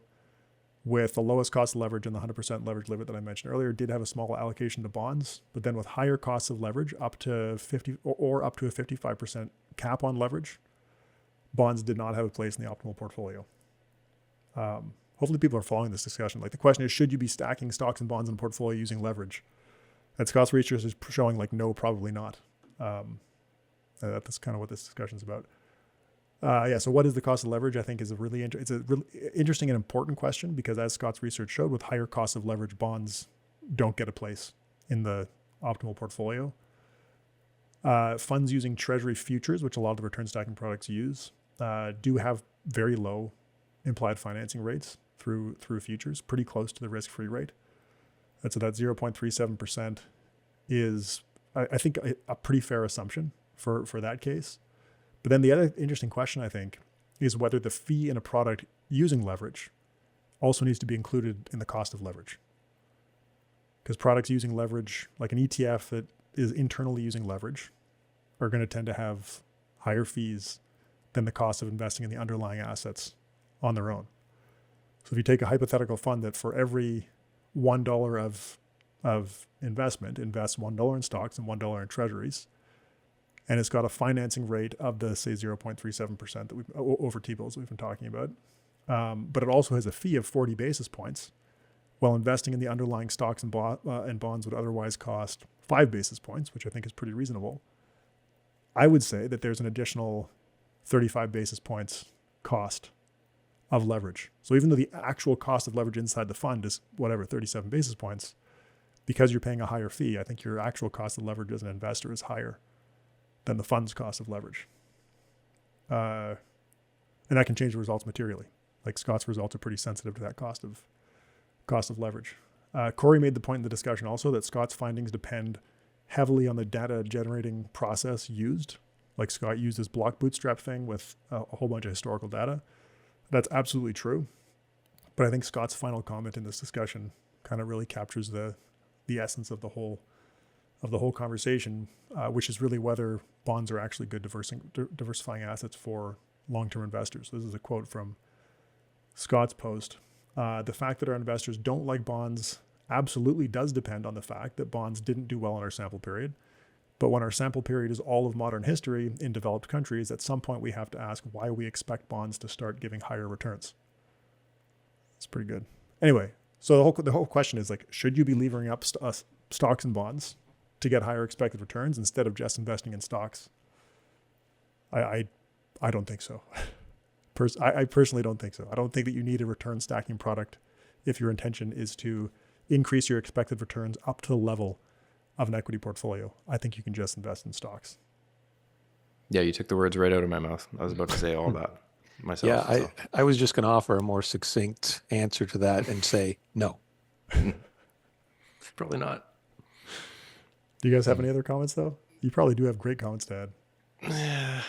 with the lowest cost of leverage and the 100% leverage limit that I mentioned earlier did have a small allocation to bonds, but then with higher costs of leverage up to 50 or up to a 55% cap on leverage, bonds did not have a place in the optimal portfolio. Hopefully people are following this discussion. Like, the question is, should you be stacking stocks and bonds in a portfolio using leverage? And Scott's research is showing no, probably not. That's kind of what this discussion is about. So what is the cost of leverage? I think is a really interesting and important question, because as Scott's research showed, with higher costs of leverage, bonds don't get a place in the optimal portfolio. Funds using Treasury futures, which a lot of the return stacking products use, do have very low implied financing rates through futures, pretty close to the risk-free rate. And so that 0.37% is, I think, a pretty fair assumption for that case. But then the other interesting question, I think, is whether the fee in a product using leverage also needs to be included in the cost of leverage. Because products using leverage, like an ETF that is internally using leverage, are going to tend to have higher fees than the cost of investing in the underlying assets on their own. So if you take a hypothetical fund that for every $1 of investment invests $1 in stocks and $1 in treasuries, and it's got a financing rate of the, say, 0.37% that we've over T-bills that we've been talking about, but it also has a fee of 40 basis points, while investing in the underlying stocks and bonds would otherwise cost 5 basis points, which I think is pretty reasonable. I would say that there's an additional 35 basis points cost of leverage. So even though the actual cost of leverage inside the fund is 37 basis points, because you're paying a higher fee, I think your actual cost of leverage as an investor is higher than the fund's cost of leverage. And that can change the results materially. Like, Scott's results are pretty sensitive to that cost of leverage. Corey made the point in the discussion also that Scott's findings depend heavily on the data generating process used. Like, Scott used this block bootstrap thing with a whole bunch of historical data. That's absolutely true. But I think Scott's final comment in this discussion kind of really captures the essence of the whole conversation, which is really whether bonds are actually good diversifying assets for long-term investors. This is a quote from Scott's post. The fact that our investors don't like bonds absolutely does depend on the fact that bonds didn't do well in our sample period. But when our sample period is all of modern history in developed countries, at some point we have to ask why we expect bonds to start giving higher returns. It's pretty good. Anyway, so the whole question is, like, should you be levering up stocks and bonds to get higher expected returns instead of just investing in stocks? I don't think so. I personally don't think so. I don't think that you need a return stacking product if your intention is to increase your expected returns up to the level of an equity portfolio. I think you can just invest in stocks. Yeah, you took the words right out of my mouth. I was about to say all that myself. Yeah, so. I was just going to offer a more succinct answer to that and say no. Probably not. Do you guys have any other comments, though? You probably do have great comments to add.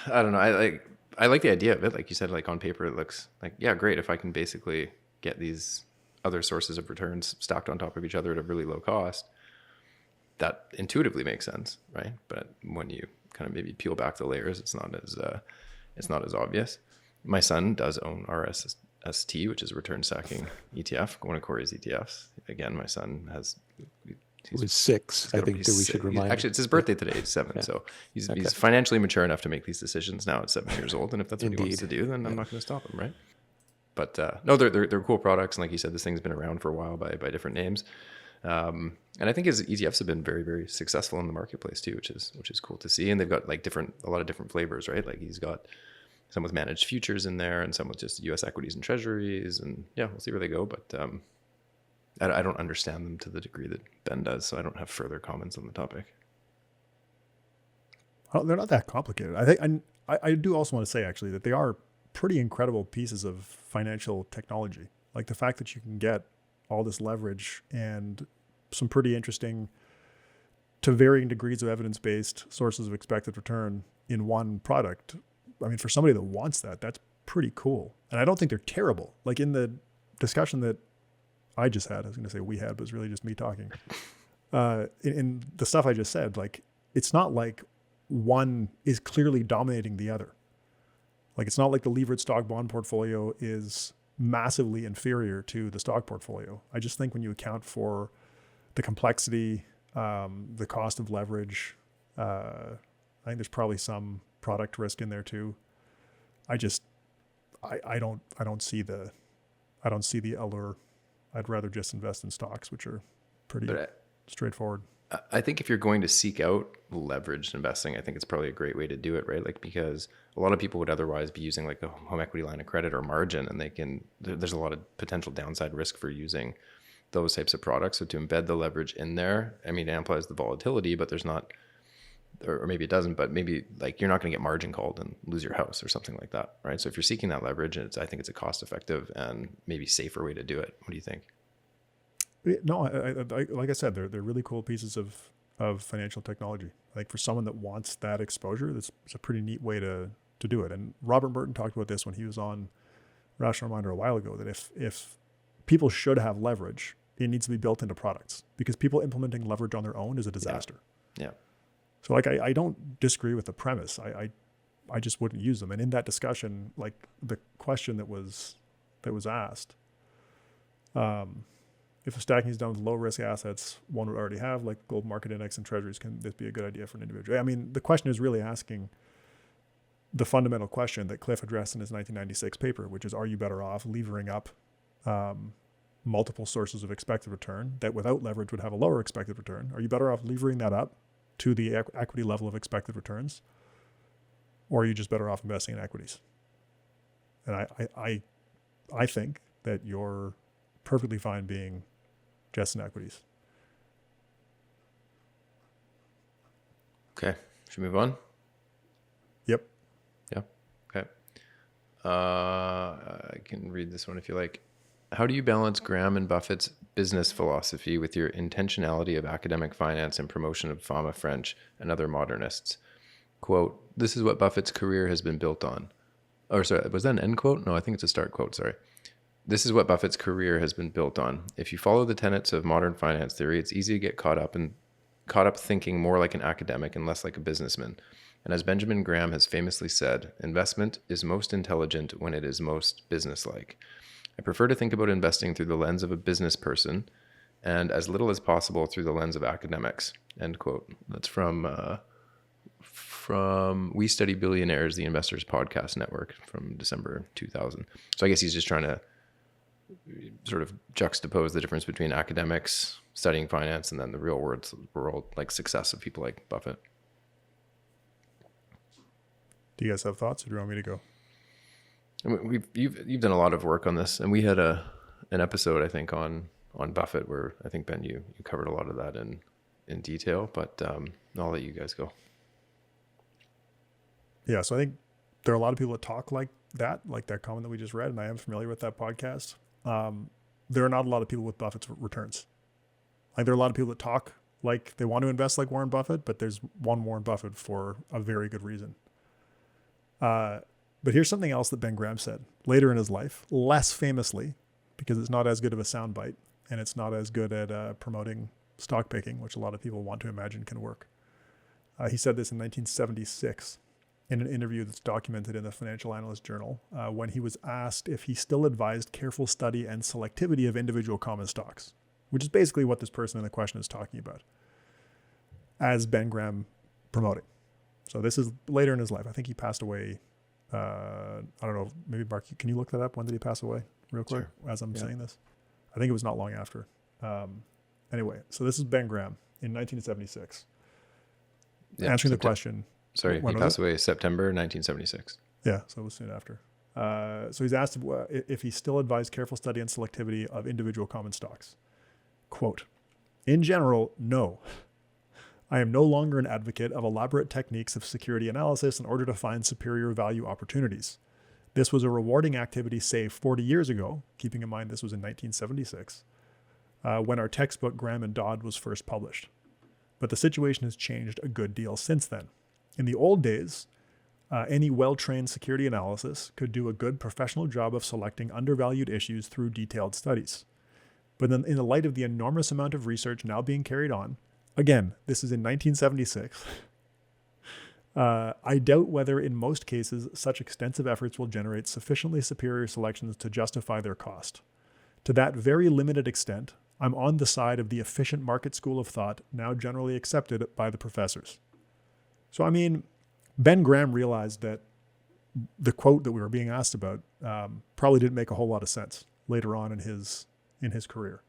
I don't know. I like the idea of it. Like you said, like on paper, it looks like, yeah, great. If I can basically get these other sources of returns stacked on top of each other at a really low cost, that intuitively makes sense, right? But when you kind of maybe peel back the layers, it's not as obvious. My son does own RSST, which is a return stacking ETF, one of Corey's ETFs. Again, my son has. It was 6. I think that we should remind. Actually, it's his birthday today. He's 7, Yeah. so he's financially mature enough to make these decisions now at 7 years old. And if that's what he wants Indeed. to do, then I'm not going to stop him, right? But no, they're cool products, and like you said, this thing's been around for a while by different names. And I think his ETFs have been very, very successful in the marketplace too, which is cool to see. And they've got like a lot of different flavors, right? Like he's got some with managed futures in there, and some with just U.S. equities and treasuries, and yeah, we'll see where they go. But I don't understand them to the degree that Ben does, so I don't have further comments on the topic. Oh, they're not that complicated. I think I do also want to say actually that they are pretty incredible pieces of financial technology. Like the fact that you can get all this leverage and some pretty interesting, to varying degrees of evidence-based sources of expected return in one product. I mean, for somebody that wants that, that's pretty cool. And I don't think they're terrible. Like in the discussion that I just had, I was going to say we had, but it's really just me talking. In the stuff I just said, like, it's not like one is clearly dominating the other. Like, it's not like the levered stock bond portfolio is massively inferior to the stock portfolio. I just think when you account for the complexity, the cost of leverage, I think there's probably some product risk in there too. I don't see the allure. I'd rather just invest in stocks, which are pretty straightforward. I think if you're going to seek out leveraged investing, I think it's probably a great way to do it, right? Like, because a lot of people would otherwise be using like a home equity line of credit or margin, and there's a lot of potential downside risk for using those types of products. So to embed the leverage in there, I mean, it amplifies the volatility, but there's not, or maybe it doesn't, but maybe like you're not going to get margin called and lose your house or something like that, right? So if you're seeking that leverage, I think it's a cost effective and maybe safer way to do it. What do you think? No, I like I said, they're really cool pieces of financial technology. Like for someone that wants that exposure, it's a pretty neat way to do it. And Robert Burton talked about this when he was on Rational Reminder a while ago, that if people should have leverage, it needs to be built into products, because people implementing leverage on their own is a disaster. Yeah. So like, I don't disagree with the premise. I just wouldn't use them. And in that discussion, like the question that was asked, if the stacking is done with low risk assets, one would already have like gold market index and treasuries, can this be a good idea for an individual? I mean, the question is really asking the fundamental question that Cliff addressed in his 1996 paper, which is, are you better off levering up multiple sources of expected return that without leverage would have a lower expected return? Are you better off levering that up to the equity level of expected returns, or are you just better off investing in equities? And I think that you're perfectly fine being just in equities. Okay. Should we move on? Yep. Yeah. Okay. I can read this one if you like. How do you balance Graham and Buffett's business philosophy with your intentionality of academic finance and promotion of Fama French and other modernists? Quote, this is what Buffett's career has been built on. Or sorry, was that an end quote? No, I think it's a start quote, sorry. This is what Buffett's career has been built on. If you follow the tenets of modern finance theory, it's easy to get caught up thinking more like an academic and less like a businessman. And as Benjamin Graham has famously said, investment is most intelligent when it is most businesslike. I prefer to think about investing through the lens of a business person and as little as possible through the lens of academics. End quote. That's from We Study Billionaires, the Investors Podcast Network from December 2000. So I guess he's just trying to sort of juxtapose the difference between academics studying finance and then the real world like success of people like Buffett. Do you guys have thoughts, or do you want me to go? I mean, you've done a lot of work on this, and we had an episode I think on Buffett where I think Ben you covered a lot of that in detail, but I'll let you guys go. Yeah, so I think there are a lot of people that talk like that comment that we just read, and I am familiar with that podcast. There are not a lot of people with Buffett's returns. Like there are a lot of people that talk like they want to invest like Warren Buffett, but there's one Warren Buffett for a very good reason. But here's something else that Ben Graham said later in his life, less famously, because it's not as good of a soundbite, and it's not as good at promoting stock picking, which a lot of people want to imagine can work. He said this in 1976 in an interview that's documented in the Financial Analyst Journal, when he was asked if he still advised careful study and selectivity of individual common stocks, which is basically what this person in the question is talking about, as Ben Graham promoting. So this is later in his life. I think he passed away. I don't know. Maybe Mark, can you look that up? When did he pass away? Real quick, as I'm saying this. I think it was not long after. Anyway, so this is Ben Graham in 1976. Answering the question. Sorry, he passed away September 1976. Yeah, so it was soon after. So he's asked if he still advised careful study and selectivity of individual common stocks. Quote, "In general, no. I am no longer an advocate of elaborate techniques of security analysis in order to find superior value opportunities. This was a rewarding activity, say, 40 years ago," keeping in mind this was in 1976, when our textbook Graham and Dodd was first published. "But the situation has changed a good deal since then. In the old days, any well-trained security analysis could do a good professional job of selecting undervalued issues through detailed studies. But then in the light of the enormous amount of research now being carried on, again, this is in 1976, I doubt whether in most cases such extensive efforts will generate sufficiently superior selections to justify their cost. To that very limited extent, I'm on the side of the efficient market school of thought now generally accepted by the professors." So, I mean, Ben Graham realized that the quote that we were being asked about probably didn't make a whole lot of sense later on in his career.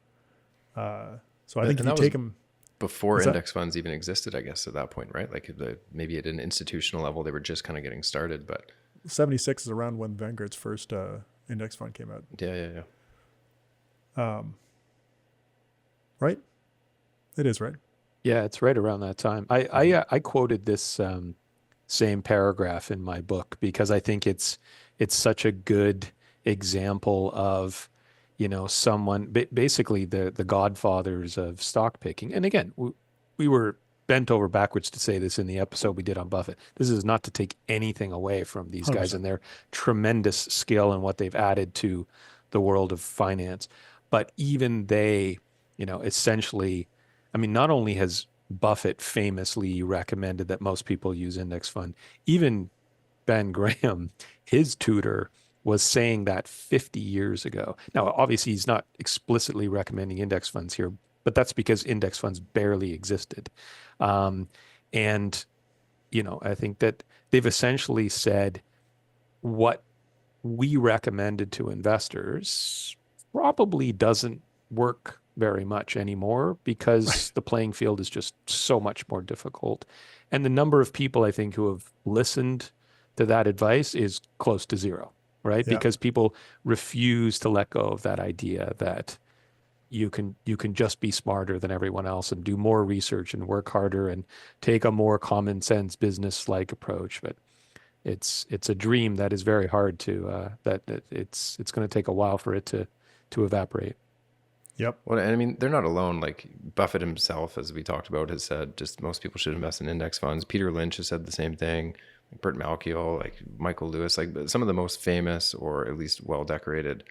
So I think if you take him before index funds even existed, I guess, at that point, right? Like maybe at an institutional level, they were just kind of getting started. But 76 is around when Vanguard's first index fund came out. Yeah. Right? It is, right? Yeah, it's right around that time. I quoted this same paragraph in my book because I think it's such a good example of, someone basically the godfathers of stock picking. And again, we were bent over backwards to say this in the episode we did on Buffett. This is not to take anything away from these 100%. guys and their tremendous skill and what they've added to the world of finance. But even they, essentially, I mean, not only has Buffett famously recommended that most people use index fund, even Ben Graham, his tutor, was saying that 50 years ago. Now, obviously, he's not explicitly recommending index funds here, but that's because index funds barely existed. I think that they've essentially said what we recommended to investors probably doesn't work very much anymore because the playing field is just so much more difficult. And the number of people I think who have listened to that advice is close to zero, right? Yeah. Because people refuse to let go of that idea that you can just be smarter than everyone else and do more research and work harder and take a more common sense business-like approach. But it's a dream that is very hard to that it's going to take a while for it to evaporate. Yep. Well, and I mean, they're not alone. Like Buffett himself, as we talked about, has said just most people should invest in index funds. Peter Lynch has said the same thing. Like Burt Malkiel, like Michael Lewis, like some of the most famous or at least well-decorated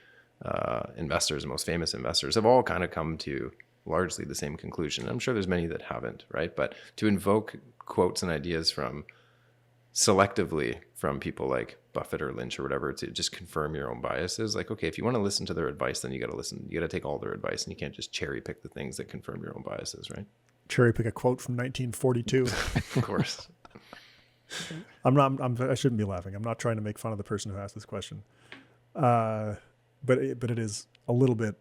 investors, most famous investors have all kind of come to largely the same conclusion. I'm sure there's many that haven't, right? But to invoke quotes and ideas from selectively from people like Buffett or Lynch or whatever to just confirm your own biases. Like, okay, if you want to listen to their advice, then you got to take all their advice, and you can't just cherry pick the things that confirm your own biases, right? Cherry pick a quote from 1942. Of course. I shouldn't be laughing. I'm not trying to make fun of the person who asked this question. But it is a little bit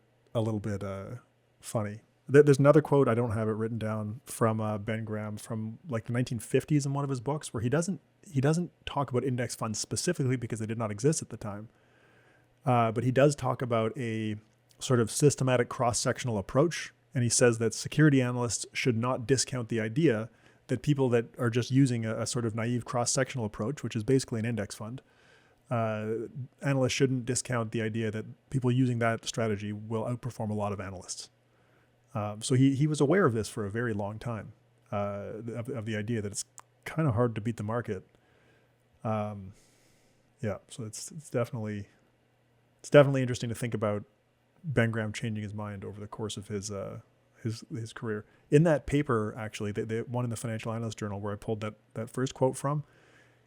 funny. There's another quote, I don't have it written down, from Ben Graham from like the 1950s in one of his books, where he doesn't talk about index funds specifically because they did not exist at the time. But he does talk about a sort of systematic cross-sectional approach. And he says that security analysts should not discount the idea that people that are just using a sort of naive cross-sectional approach, which is basically an index fund, analysts shouldn't discount the idea that people using that strategy will outperform a lot of analysts. So he was aware of this for a very long time, of the idea that it's kind of hard to beat the market. So it's definitely interesting to think about Ben Graham changing his mind over the course of his career. In that paper, actually, the one in the Financial Analyst Journal where I pulled that first quote from,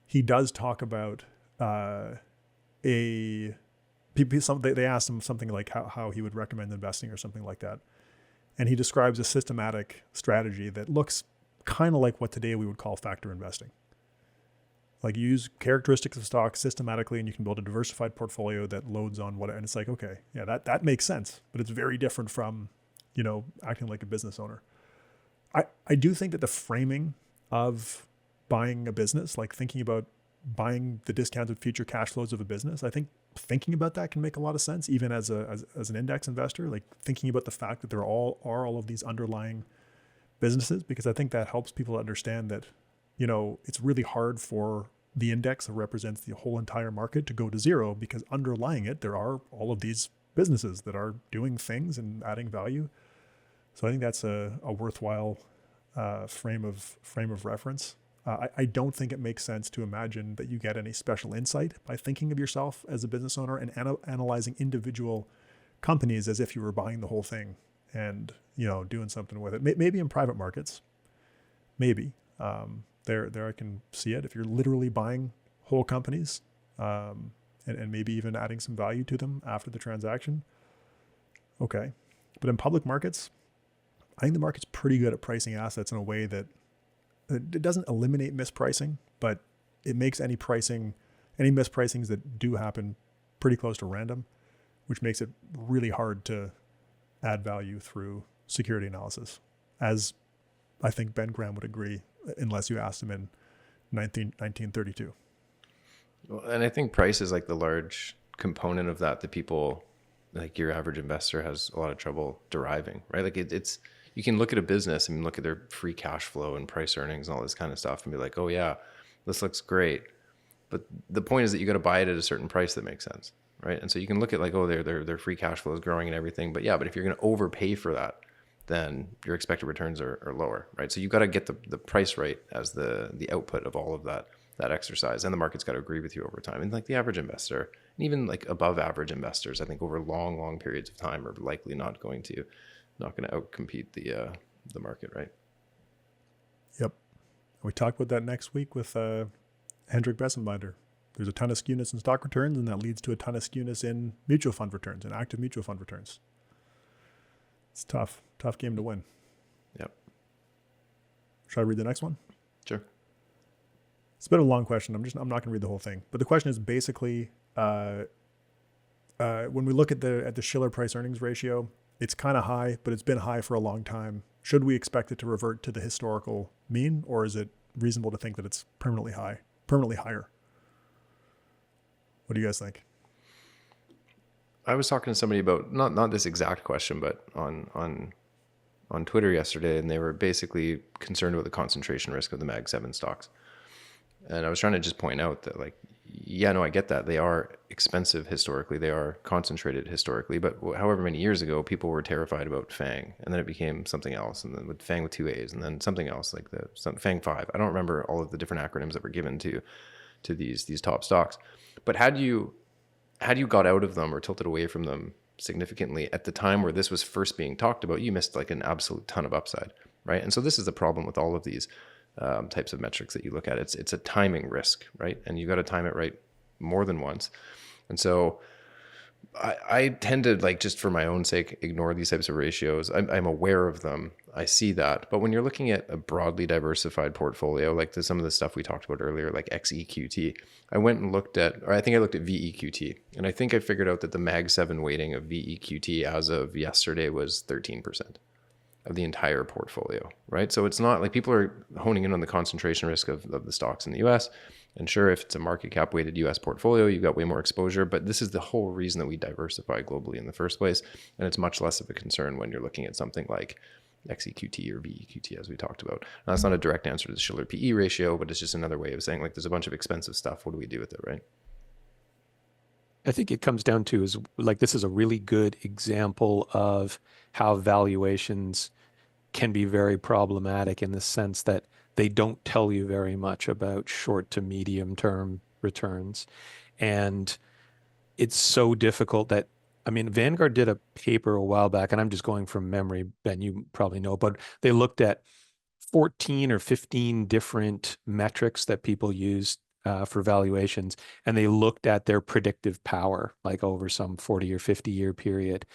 he does talk about they asked him something like how he would recommend investing or something like that. And he describes a systematic strategy that looks kind of like what today we would call factor investing. Like you use characteristics of stocks systematically and you can build a diversified portfolio that loads on whatever. And it's like, okay, yeah, that makes sense, but it's very different from, acting like a business owner. I do think that the framing of buying a business, like thinking about buying the discounted future cash flows of a business, I think thinking about that can make a lot of sense, even as an index investor, like thinking about the fact that there are all of these underlying businesses, because I think that helps people understand that, it's really hard for the index that represents the whole entire market to go to zero, because underlying it, there are all of these businesses that are doing things and adding value. So I think that's a worthwhile frame of reference. I don't think it makes sense to imagine that you get any special insight by thinking of yourself as a business owner and analyzing individual companies as if you were buying the whole thing and, doing something with it. Maybe in private markets, maybe. There I can see it. If you're literally buying whole companies and maybe even adding some value to them after the transaction, okay. But in public markets, I think the market's pretty good at pricing assets in a way that it doesn't eliminate mispricing, but it makes any mispricings that do happen pretty close to random, which makes it really hard to add value through security analysis, as I think Ben Graham would agree, unless you asked him in 1932. Well, and I think price is like the large component of that people, like your average investor, has a lot of trouble deriving, right? Like it's you can look at a business and look at their free cash flow and price earnings and all this kind of stuff and be like, oh yeah, this looks great. But the point is that you got to buy it at a certain price that makes sense, right? And so you can look at like, oh, their free cash flow is growing and everything. But if you're going to overpay for that, then your expected returns are lower, right? So you've got to get the price right as the output of all of that exercise. And the market's got to agree with you over time. And like the average investor, and even like above average investors, I think over long periods of time are likely not going to outcompete the market, right? Yep. We talked about that next week with Hendrik Bessenbinder. There's a ton of skewness in stock returns, and that leads to a ton of skewness in mutual fund returns and active mutual fund returns. It's tough game to win. Yep. Should I read the next one? Sure. It's a bit of a long question. I'm not going to read the whole thing, but the question is basically, when we look at the Shiller price earnings ratio, it's kind of high, but it's been high for a long time. Should we expect it to revert to the historical mean, or is it reasonable to think that it's permanently higher? What do you guys think? I was talking to somebody about not this exact question, but on Twitter yesterday, and they were basically concerned about the concentration risk of the Mag 7 stocks. And I was trying to just point out that, like, yeah, no, I get that. They are expensive historically. They are concentrated historically. But however many years ago, people were terrified about FANG, and then it became something else, and then with FANG with two A's, and then something else like FANG 5. I don't remember all of the different acronyms that were given to these top stocks. But had you got out of them or tilted away from them significantly at the time where this was first being talked about, you missed like an absolute ton of upside, right? And so this is the problem with all of these types of metrics that you look at. It's a timing risk, right? And you got to time it right more than once. And so I tend to, like, just for my own sake, ignore these types of ratios. I'm aware of them. I see that. But when you're looking at a broadly diversified portfolio, like some of the stuff we talked about earlier, like XEQT, I went and looked at VEQT. And I think I figured out that the Mag 7 weighting of VEQT as of yesterday was 13% of the entire portfolio, right? So it's not like people are honing in on the concentration risk of the stocks in the US. And sure, if it's a market cap weighted US portfolio, you've got way more exposure, but this is the whole reason that we diversify globally in the first place. And it's much less of a concern when you're looking at something like XEQT or VEQT, as we talked about. Now, that's not a direct answer to the Shiller PE ratio, but it's just another way of saying, like, there's a bunch of expensive stuff. What do we do with it, right? I think it comes down to, is like, this is a really good example of how valuations can be very problematic, in the sense that they don't tell you very much about short to medium term returns. And it's so difficult that I mean, Vanguard did a paper a while back, and I'm just going from memory, Ben, you probably know, but they looked at 14 or 15 different metrics that people use for valuations, and they looked at their predictive power, like over some 40 or 50-year period.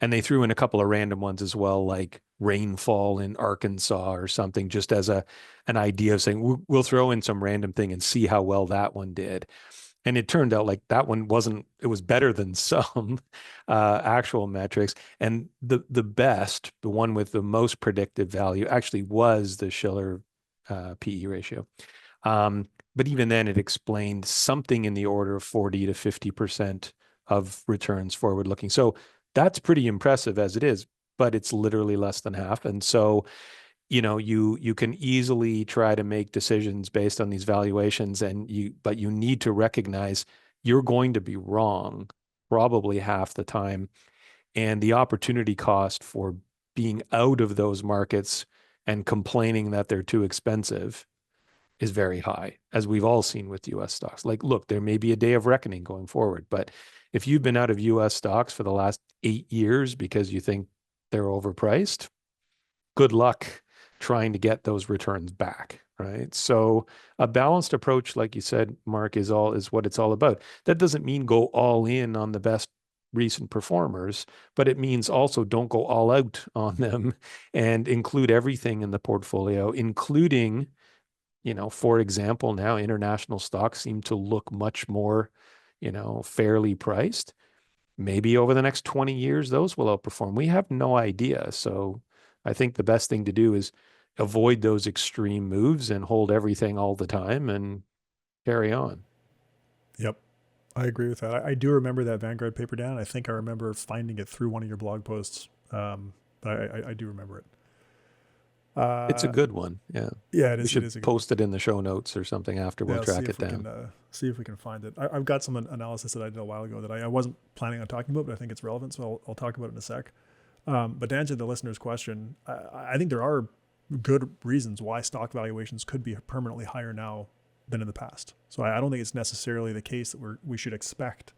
And they threw in a couple of random ones as well, like rainfall in Arkansas or something, just as an idea of saying, we'll throw in some random thing and see how well that one did. And it turned out like that one wasn't, it was better than some actual metrics. And the best, the one with the most predictive value actually was the Schiller PE ratio. But even then, it explained something in the order of 40 to 50% of returns forward looking. So that's pretty impressive as it is, but it's literally less than half. And so, you can easily try to make decisions based on these valuations, but you need to recognize you're going to be wrong probably half the time. And the opportunity cost for being out of those markets and complaining that they're too expensive is very high, as we've all seen with US stocks. Like, look, there may be a day of reckoning going forward, but if you've been out of US stocks for the last 8 years because you think they're overpriced, good luck trying to get those returns back, right? So a balanced approach, like you said, Mark, is what it's all about. That doesn't mean go all in on the best recent performers, but it means also don't go all out on them and include everything in the portfolio, including, for example, now international stocks seem to look much more, fairly priced. Maybe over the next 20 years, those will outperform. We have no idea. So I think the best thing to do is avoid those extreme moves and hold everything all the time and carry on. Yep. I agree with that. I do remember that Vanguard paper, Dan. I think I remember finding it through one of your blog posts. But I do remember it. It's a good one. Yeah. Yeah, it We is. It should is a good post it in the show notes or something after. We'll track it down. See if we can find it. I've got some analysis that I did a while ago that I wasn't planning on talking about, but I think it's relevant, so I'll talk about it in a sec. But to answer the listener's question, I think there are good reasons why stock valuations could be permanently higher now than in the past. So I don't think it's necessarily the case that we should expect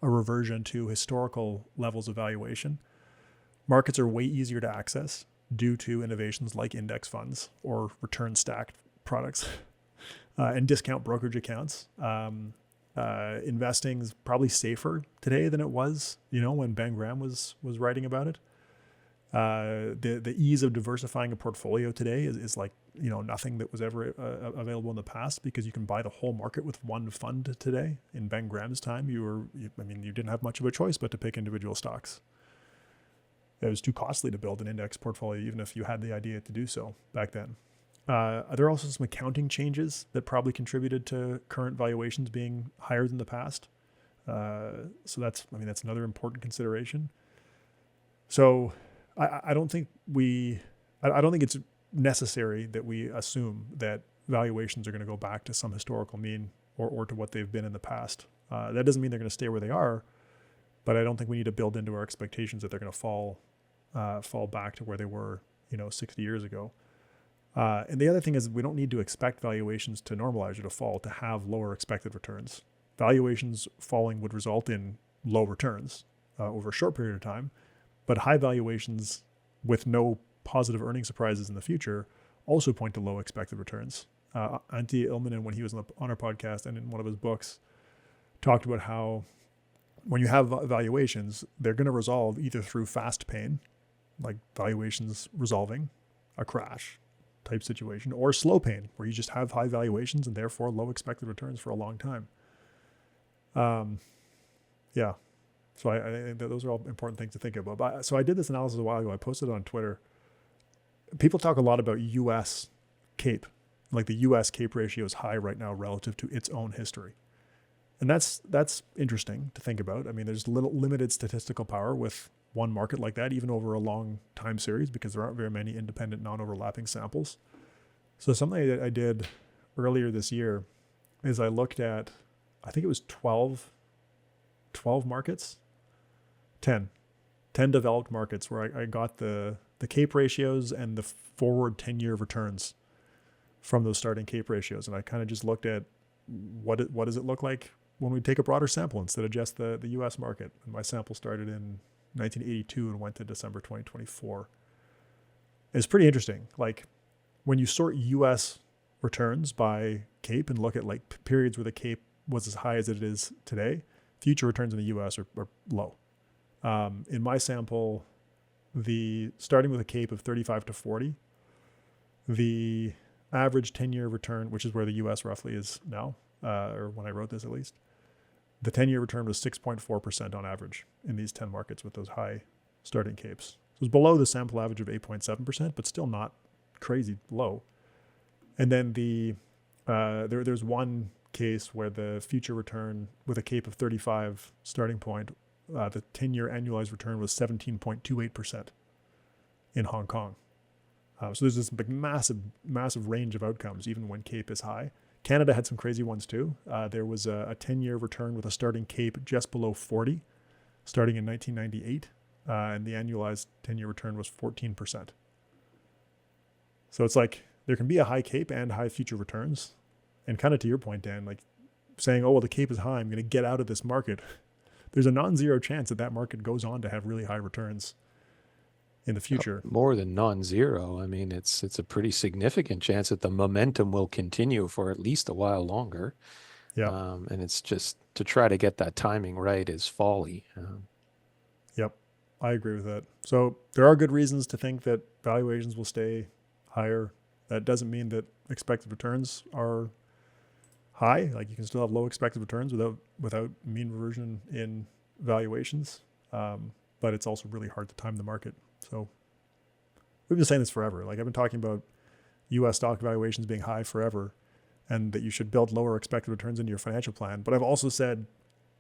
a reversion to historical levels of valuation. Markets are way easier to access due to innovations like index funds or return stacked products and discount brokerage accounts. Investing is probably safer today than it was, when Ben Graham was writing about it. The ease of diversifying a portfolio today is like, nothing that was ever available in the past, because you can buy the whole market with one fund today. In Ben Graham's time, you didn't have much of a choice but to pick individual stocks. It was too costly to build an index portfolio, even if you had the idea to do so back then. There are also some accounting changes that probably contributed to current valuations being higher than the past. So that's another important consideration. So I don't think it's necessary that we assume that valuations are going to go back to some historical mean or to what they've been in the past. That doesn't mean they're going to stay where they are, but I don't think we need to build into our expectations that they're going to fall back to where they were, 60 years ago. And the other thing is, we don't need to expect valuations to normalize or to fall to have lower expected returns. Valuations falling would result in low returns over a short period of time, but high valuations with no positive earning surprises in the future also point to low expected returns. Antti Ilmanen, when he was on our podcast and in one of his books, talked about how when you have valuations, they're going to resolve either through fast pain, like valuations resolving a crash type situation, or slow pain, where you just have high valuations and therefore low expected returns for a long time. Yeah. So I think that those are all important things to think about. So I did this analysis a while ago. I posted it on Twitter. People talk a lot about U.S. CAPE. Like the U.S. CAPE ratio is high right now relative to its own history. And that's interesting to think about. There's limited statistical power with one market like that, even over a long time series, because there aren't very many independent, non-overlapping samples. So something that I did earlier this year is I looked at, I think it was 12 markets, 10 developed markets, where I got the CAPE ratios and the forward 10-year returns from those starting CAPE ratios. And I kind of just looked at what does it look like when we take a broader sample instead of just the US market. And my sample started in 1982 and went to December 2024. It's pretty interesting. Like when you sort US returns by CAPE and look at like periods where the CAPE was as high as it is today, future returns in the US are low. In my sample, starting with a CAPE of 35 to 40, the average 10-year return, which is where the US roughly is now, or when I wrote this at least, the 10-year return was 6.4% on average in these 10 markets with those high starting CAPEs. So it was below the sample average of 8.7%, but still not crazy low. And then there's one case where the future return with a CAPE of 35 starting point, the 10-year annualized return was 17.28% in Hong Kong. So there's this big, massive range of outcomes, even when CAPE is high. Canada had some crazy ones too. There was a 10-year return with a starting CAPE just below 40, starting in 1998, and the annualized 10-year return was 14%. So it's like there can be a high CAPE and high future returns. And kind of to your point, Dan, like saying, oh, well, the CAPE is high, I'm going to get out of this market. There's a non-zero chance that market goes on to have really high returns in the future. More than non-zero. I mean, it's a pretty significant chance that the momentum will continue for at least a while longer. Yeah. And it's just to try to get that timing right is folly. Yep. I agree with that. So there are good reasons to think that valuations will stay higher. That doesn't mean that expected returns are high. Like you can still have low expected returns without mean reversion in valuations. But it's also really hard to time the market. So we've been saying this forever. Like I've been talking about US stock valuations being high forever and that you should build lower expected returns into your financial plan. But I've also said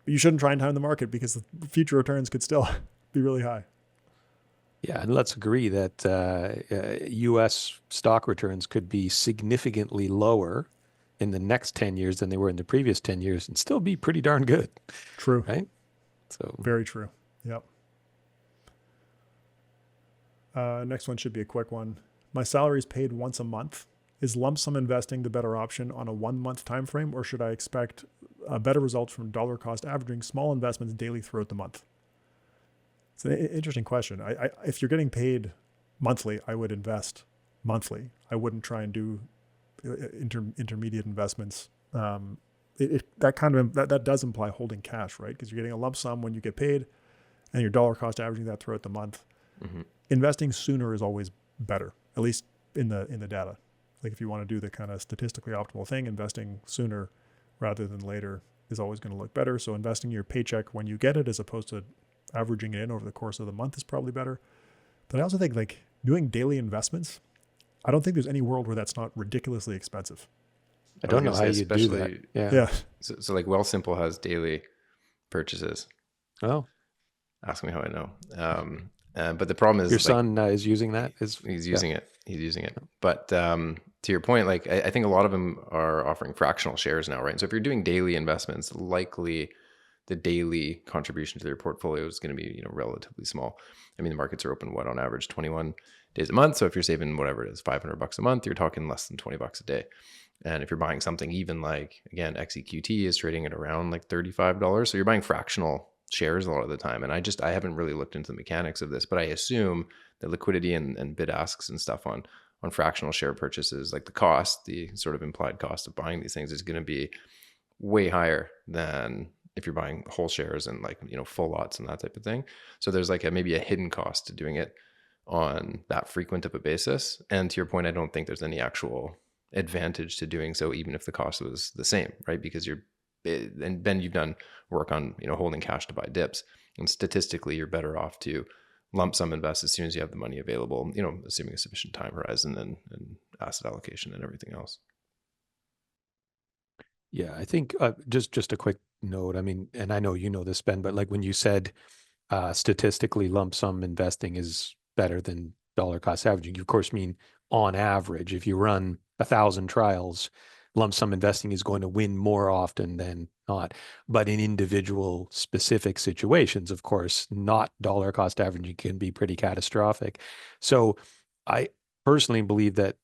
you shouldn't try and time the market because the future returns could still be really high. Yeah, and let's agree that U.S. stock returns could be significantly lower in the next 10 years than they were in the previous 10 years and still be pretty darn good. True. Right? So very true. Yep. Next one should be a quick one. My salary is paid once a month. Is lump sum investing the better option on a 1 month time frame, or should I expect a better result from dollar cost averaging small investments daily throughout the month? It's an interesting question. If you're getting paid monthly, I would invest monthly. I wouldn't try and do intermediate investments. That does imply holding cash, right? Because you're getting a lump sum when you get paid, and your dollar cost averaging that throughout the month. Mm-hmm. Investing sooner is always better, at least in the data. Like if you want to do the kind of statistically optimal thing, investing sooner rather than later is always going to look better. So investing your paycheck when you get it as opposed to averaging it in over the course of the month is probably better. But I also think like doing daily investments, I don't think there's any world where that's not ridiculously expensive. I don't know how you do that. Yeah. So like Wealthsimple has daily purchases. Oh. Ask me how I know. But the problem is your son is using that. He's using it. He's using it. But to your point, like I think a lot of them are offering fractional shares now, right? So if you're doing daily investments, likely the daily contribution to their portfolio is going to be, relatively small. I mean, the markets are open, on average 21 days a month. So if you're saving whatever it is, $500 a month, you're talking less than $20 a day. And if you're buying something even like, again, XEQT is trading at around like $35. So you're buying fractional shares a lot of the time. And I haven't really looked into the mechanics of this, but I assume that liquidity and bid asks and stuff on fractional share purchases, like the sort of implied cost of buying these things is going to be way higher than if you're buying whole shares and like, full lots and that type of thing. So there's like maybe a hidden cost to doing it on that frequent of a basis. And to your point, I don't think there's any actual advantage to doing so, even if the cost was the same, right? Because and Ben, you've done work on, holding cash to buy dips, and statistically you're better off to lump sum invest as soon as you have the money available, assuming a sufficient time horizon and asset allocation and everything else. Yeah, I think just a quick note. I mean, and I know you know this, Ben, but like when you said statistically lump sum investing is better than dollar cost averaging, you of course mean on average. If you run 1,000 trials, lump sum investing is going to win more often than not. But in individual specific situations, of course, not dollar cost averaging can be pretty catastrophic. So I personally believe that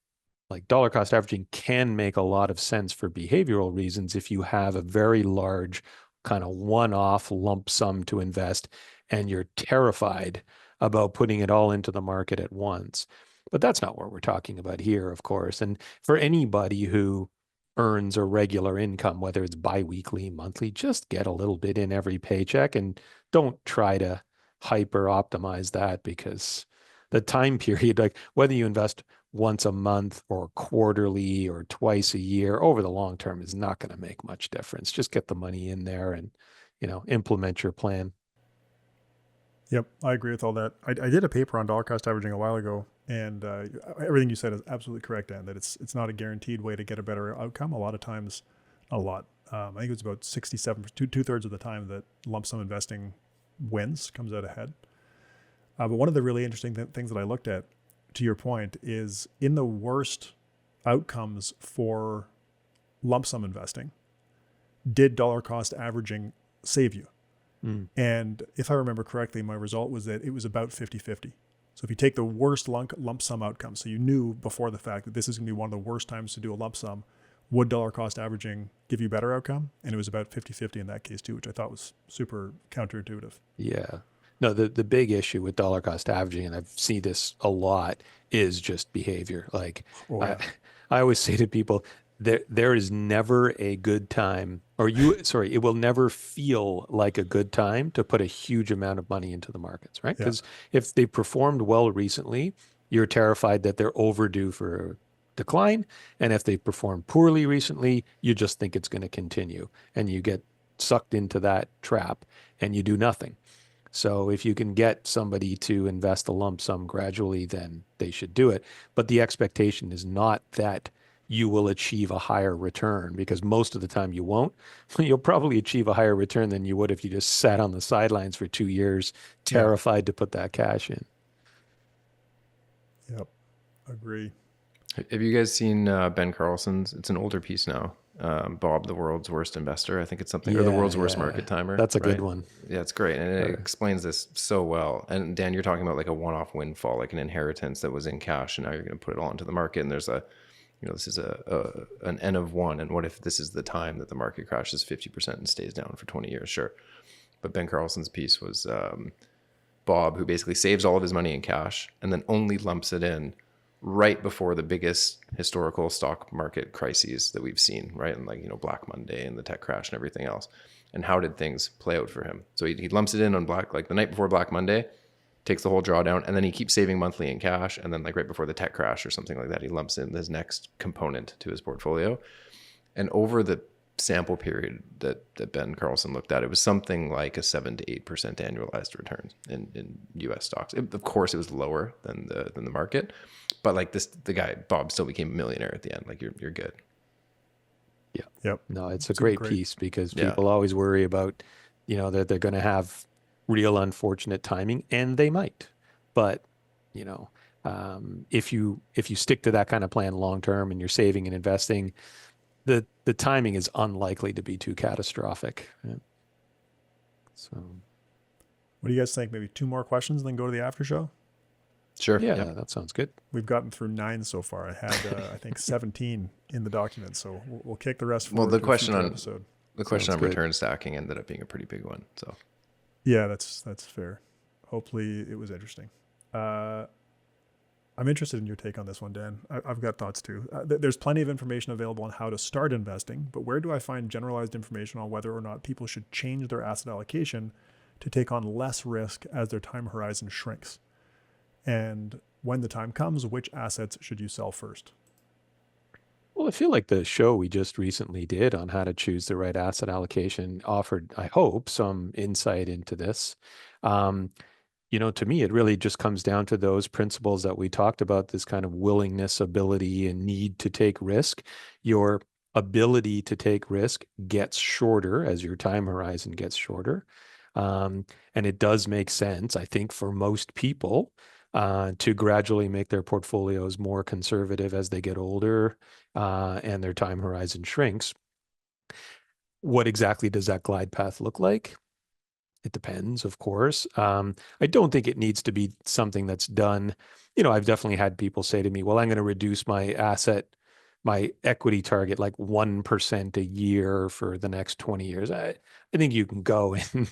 like dollar cost averaging can make a lot of sense for behavioral reasons if you have a very large kind of one-off lump sum to invest, and you're terrified about putting it all into the market at once. But that's not what we're talking about here, of course. And for anybody who earns a regular income, whether it's biweekly, monthly, just get a little bit in every paycheck and don't try to hyper optimize that, because the time period, like whether you invest once a month or quarterly or twice a year over the long term, is not going to make much difference. Just get the money in there and, implement your plan. Yep, I agree with all that. I did a paper on dollar cost averaging a while ago, and everything you said is absolutely correct, Dan, that it's not a guaranteed way to get a better outcome. A lot of times, not a lot. I think it was about 67, two-thirds of the time that lump sum investing wins, comes out ahead. But one of the really interesting things that I looked at, to your point, is in the worst outcomes for lump sum investing, did dollar cost averaging save you? And if I remember correctly, my result was that it was about 50-50. So if you take the worst lump sum outcome, so you knew before the fact that this is going to be one of the worst times to do a lump sum, would dollar cost averaging give you a better outcome? And it was about 50-50 in that case too, which I thought was super counterintuitive. Yeah. No, the big issue with dollar cost averaging, and I've seen this a lot, is just behavior. Like I always say to people, there is never a good time, it will never feel like a good time to put a huge amount of money into the markets, right? Because if they performed well recently, you're terrified that they're overdue for a decline. And if they performed poorly recently, you just think it's going to continue. And you get sucked into that trap and you do nothing. So if you can get somebody to invest a lump sum gradually, then they should do it. But the expectation is not that you will achieve a higher return, because most of the time you won't. You'll probably achieve a higher return than you would if you just sat on the sidelines for 2 years, terrified to put that cash in. Yep, agree. Have you guys seen Ben Carlson's? It's an older piece now. Bob, the world's worst investor. I think it's something, or the world's worst market timer. That's a good one. Yeah, it's great. And it explains this so well. And Dan, you're talking about like a one-off windfall, like an inheritance that was in cash, and now you're going to put it all into the market. And there's this is an N of one. And what if this is the time that the market crashes 50% and stays down for 20 years? Sure. But Ben Carlson's piece was Bob, who basically saves all of his money in cash and then only lumps it in right before the biggest historical stock market crises that we've seen, right? And Black Monday and the tech crash and everything else. And how did things play out for him? So he lumps it in on the night before Black Monday, takes the whole drawdown, and then he keeps saving monthly in cash. And then right before the tech crash or something like that, he lumps in his next component to his portfolio. And over the sample period that Ben Carlson looked at, it was something like a 7 to 8% annualized return in U.S. stocks. Of course, it was lower than the market, but the guy Bob still became a millionaire at the end. Like you're good. Yeah. Yep. No, it's a great piece, because people always worry about, that they're going to have real unfortunate timing, and they might. But if you stick to that kind of plan long term and you're saving and investing, the timing is unlikely to be too catastrophic. Right? So, what do you guys think? Maybe 2 more questions, and then go to the after show? Sure. Yeah, that sounds good. We've gotten through 9 so far. I had, I think, 17 in the document, so we'll kick the rest forward. Well, the question on Sounds good. return stacking ended up being a pretty big one. So, yeah, that's fair. Hopefully, it was interesting. I'm interested in your take on this one, Dan. I've got thoughts too. There's plenty of information available on how to start investing, but where do I find generalized information on whether or not people should change their asset allocation to take on less risk as their time horizon shrinks? And when the time comes, which assets should you sell first? Well, I feel like the show we just recently did on how to choose the right asset allocation offered, I hope, some insight into this. To me, it really just comes down to those principles that we talked about, this kind of willingness, ability, and need to take risk. Your ability to take risk gets shorter as your time horizon gets shorter. And it does make sense, I think, for most people to gradually make their portfolios more conservative as they get older and their time horizon shrinks. What exactly does that glide path look like? It depends, of course. I don't think it needs to be something that's done. I've definitely had people say to me, well, I'm going to reduce my asset my equity target like 1% a year for the next 20 years. I think you can go in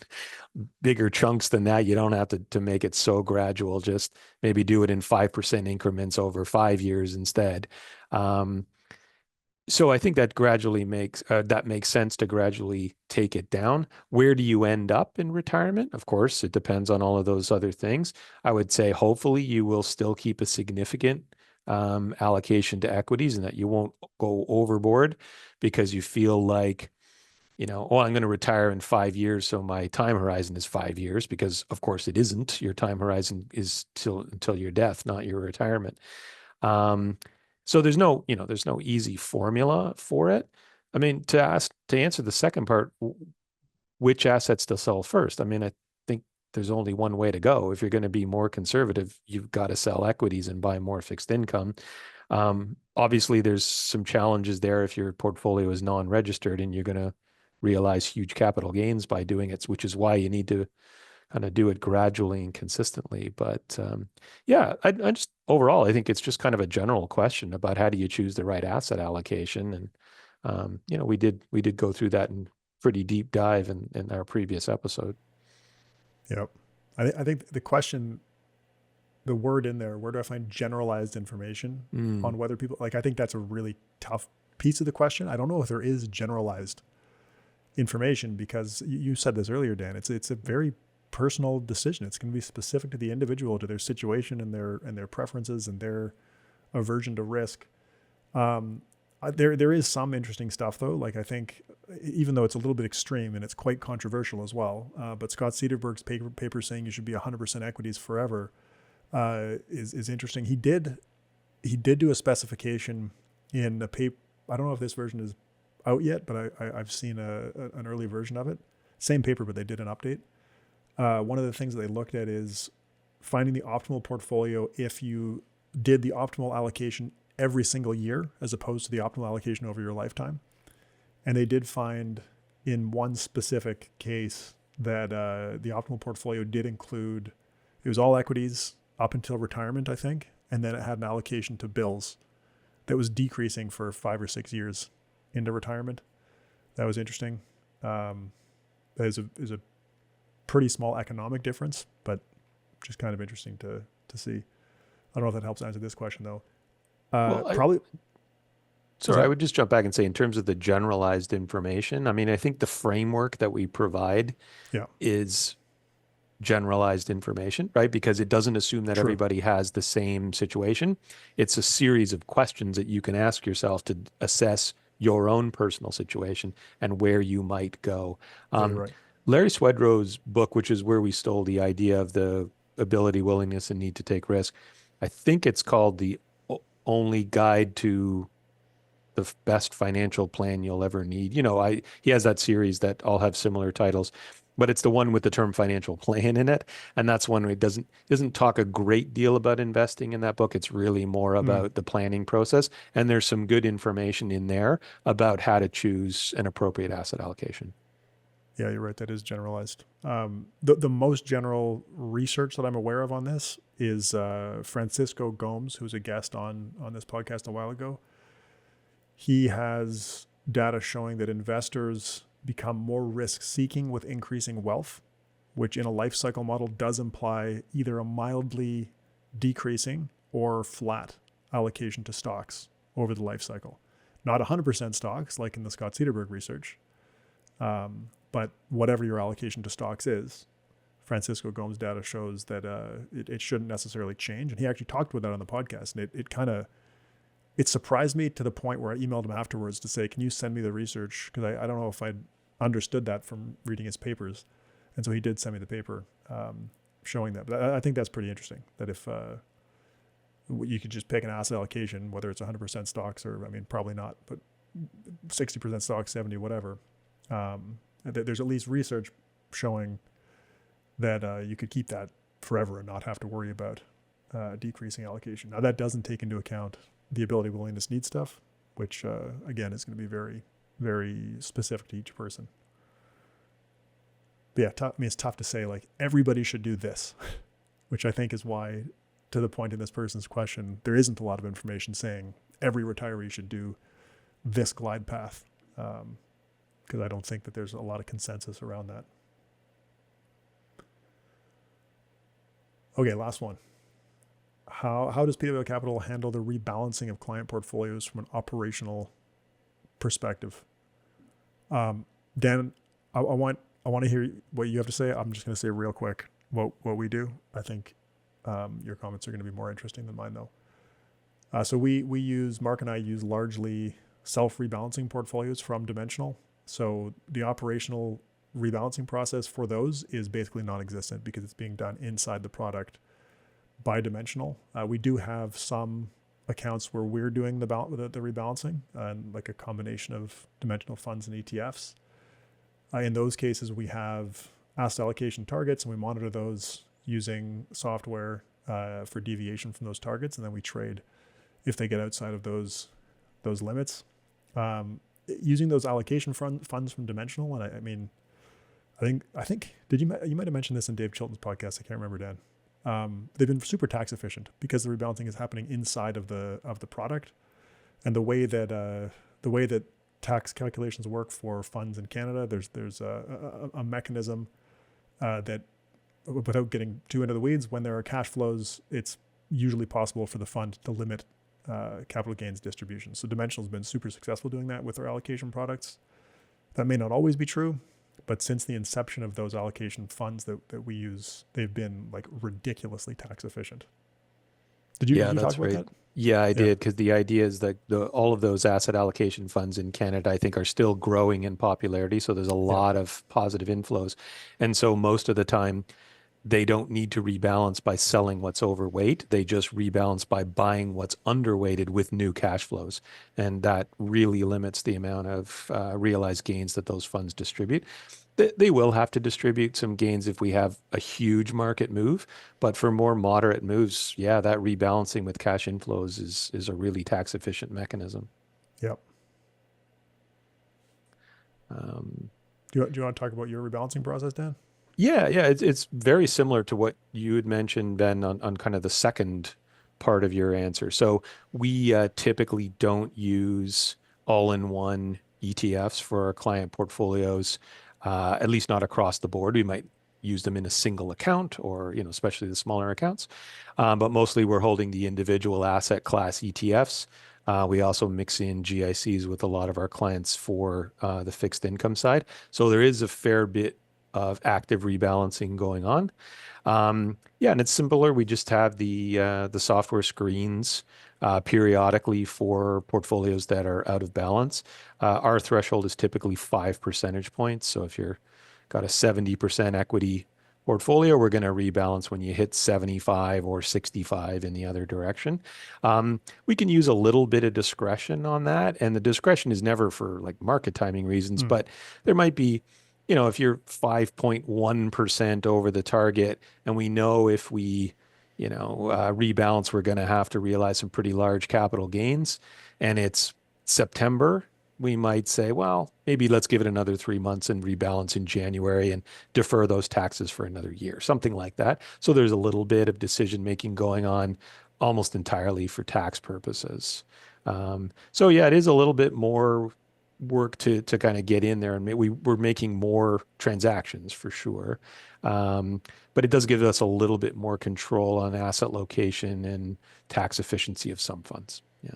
bigger chunks than that. You don't have to make it so gradual. Just maybe do it in 5% increments over 5 years instead. So I think that gradually makes sense to gradually take it down. Where do you end up in retirement? Of course, it depends on all of those other things. I would say hopefully you will still keep a significant allocation to equities and that you won't go overboard because you feel like, oh, I'm going to retire in 5 years, so my time horizon is 5 years, because of course it isn't. Your time horizon is until your death, not your retirement. Um, so there's no easy formula for it. I mean, to answer the second part, which assets to sell first? I mean, I think there's only one way to go. If you're going to be more conservative, you've got to sell equities and buy more fixed income. Obviously, there's some challenges there if your portfolio is non-registered and you're going to realize huge capital gains by doing it, which is why you need to kind of do it gradually and consistently. But yeah, I just overall, I think it's just kind of a general question about how do you choose the right asset allocation. And we did go through that in pretty deep dive in our previous episode. Yep. I think the question, the word in there, where do I find generalized information on whether people, like, I think that's a really tough piece of the question. I don't know if there is generalized information, because you said this earlier, Dan, it's a very personal decision. It's going to be specific to the individual, to their situation and their preferences and their aversion to risk. There is some interesting stuff though. Like, I think, even though it's a little bit extreme and it's quite controversial as well, but Scott Cederberg's paper saying you should be 100% equities forever is interesting. He did do a specification in a paper. I don't know if this version is out yet, but I've seen an early version of it. Same paper, but they did an update. One of the things that they looked at is finding the optimal portfolio if you did the optimal allocation every single year as opposed to the optimal allocation over your lifetime. And they did find in one specific case that the optimal portfolio did include, it was all equities up until retirement, I think, and then it had an allocation to bills that was decreasing for 5 or 6 years into retirement. That was interesting. That is a pretty small economic difference, but just kind of interesting to see. I don't know if that helps answer this question though. Probably. Sorry, I would just jump back and say, in terms of the generalized information, I mean, I think the framework that we provide is generalized information, right? Because it doesn't assume that everybody has the same situation. It's a series of questions that you can ask yourself to assess your own personal situation and where you might go. Right. Larry Swedrow's book, which is where we stole the idea of the ability, willingness, and need to take risk, I think it's called The Only Guide to the Best Financial Plan You'll Ever Need. He has that series that all have similar titles, but it's the one with the term financial plan in it. And that's one where he doesn't talk a great deal about investing in that book. It's really more about the planning process. And there's some good information in there about how to choose an appropriate asset allocation. Yeah, you're right. That is generalized. The most general research that I'm aware of on this is Francisco Gomes, who's a guest on this podcast a while ago. He has data showing that investors become more risk-seeking with increasing wealth, which in a life cycle model does imply either a mildly decreasing or flat allocation to stocks over the life cycle. Not 100% stocks like in the Scott Cederberg research, but whatever your allocation to stocks is, Francisco Gomes' data shows that it shouldn't necessarily change. And he actually talked with that on the podcast, and it surprised me to the point where I emailed him afterwards to say, can you send me the research? Because I don't know if I'd understood that from reading his papers. And so he did send me the paper showing that. But I think that's pretty interesting, that if you could just pick an asset allocation, whether it's 100% stocks or, I mean, probably not, but 60% stocks, 70, whatever. There's at least research showing that you could keep that forever and not have to worry about decreasing allocation. Now, that doesn't take into account the ability, willingness, need stuff, which again is going to be very, very specific to each person. But yeah, it's tough to say like everybody should do this, which I think is why, to the point in this person's question, there isn't a lot of information saying every retiree should do this glide path, because I don't think that there's a lot of consensus around that. Okay, last one. How does PWL Capital handle the rebalancing of client portfolios from an operational perspective? Dan, I want to hear what you have to say. I'm just going to say real quick what we do. I think your comments are going to be more interesting than mine, though. So Mark and I use largely self-rebalancing portfolios from Dimensional. So the operational rebalancing process for those is basically non-existent because it's being done inside the product by Dimensional. We do have some accounts where we're doing the rebalancing, and like a combination of Dimensional funds and ETFs. In those cases, we have asset allocation targets, and we monitor those using software for deviation from those targets, and then we trade if they get outside of those limits. Using those allocation funds from Dimensional, and I think you might have mentioned this in Dave Chilton's podcast. I can't remember, Dan. They've been super tax efficient because the rebalancing is happening inside of the product, and the way that tax calculations work for funds in Canada, there's a mechanism that, without getting too into the weeds, when there are cash flows, it's usually possible for the fund to limit capital gains distributions. So Dimensional's been super successful doing that with their allocation products. That may not always be true, but since the inception of those allocation funds that we use, they've been like ridiculously tax efficient. Did you talk about right. that? Yeah, I did, because the idea is that all of those asset allocation funds in Canada, I think, are still growing in popularity. So there's a lot of positive inflows. And so most of the time, they don't need to rebalance by selling what's overweight. They just rebalance by buying what's underweighted with new cash flows. And that really limits the amount of realized gains that those funds distribute. They will have to distribute some gains if we have a huge market move, but for more moderate moves, that rebalancing with cash inflows is a really tax efficient mechanism. Yep. Do you want to talk about your rebalancing process, Dan? Yeah, it's very similar to what you had mentioned, Ben, on kind of the second part of your answer. So we typically don't use all-in-one ETFs for our client portfolios, at least not across the board. We might use them in a single account, or especially the smaller accounts. But mostly we're holding the individual asset class ETFs. We also mix in GICs with a lot of our clients for the fixed income side. So there is a fair bit of active rebalancing going on. And it's simpler. We just have the software screens periodically for portfolios that are out of balance. Our threshold is typically 5 percentage points. So if you're got a 70% equity portfolio, we're going to rebalance when you hit 75 or 65 in the other direction. We can use a little bit of discretion on that, and the discretion is never for like market timing reasons, but there might be, if you're 5.1% over the target, and we know if we, rebalance, we're going to have to realize some pretty large capital gains, and it's September, we might say, well, maybe let's give it another 3 months and rebalance in January and defer those taxes for another year, something like that. So there's a little bit of decision making going on almost entirely for tax purposes. It is a little bit more work to kind of get in there, and we're making more transactions for sure. But it does give us a little bit more control on asset location and tax efficiency of some funds. Yeah.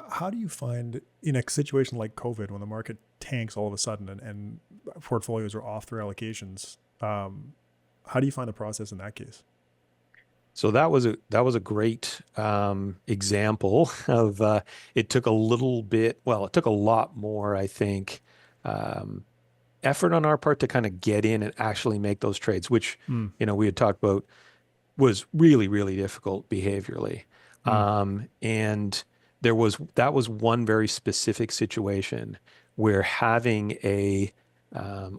How do you find, in a situation like COVID, when the market tanks all of a sudden and portfolios are off their allocations, how do you find the process in that case? So that was a great example of it took a little bit, it took a lot more, I think, effort on our part to kind of get in and actually make those trades, which we had talked about was really, really difficult behaviorally. And that was one very specific situation where having a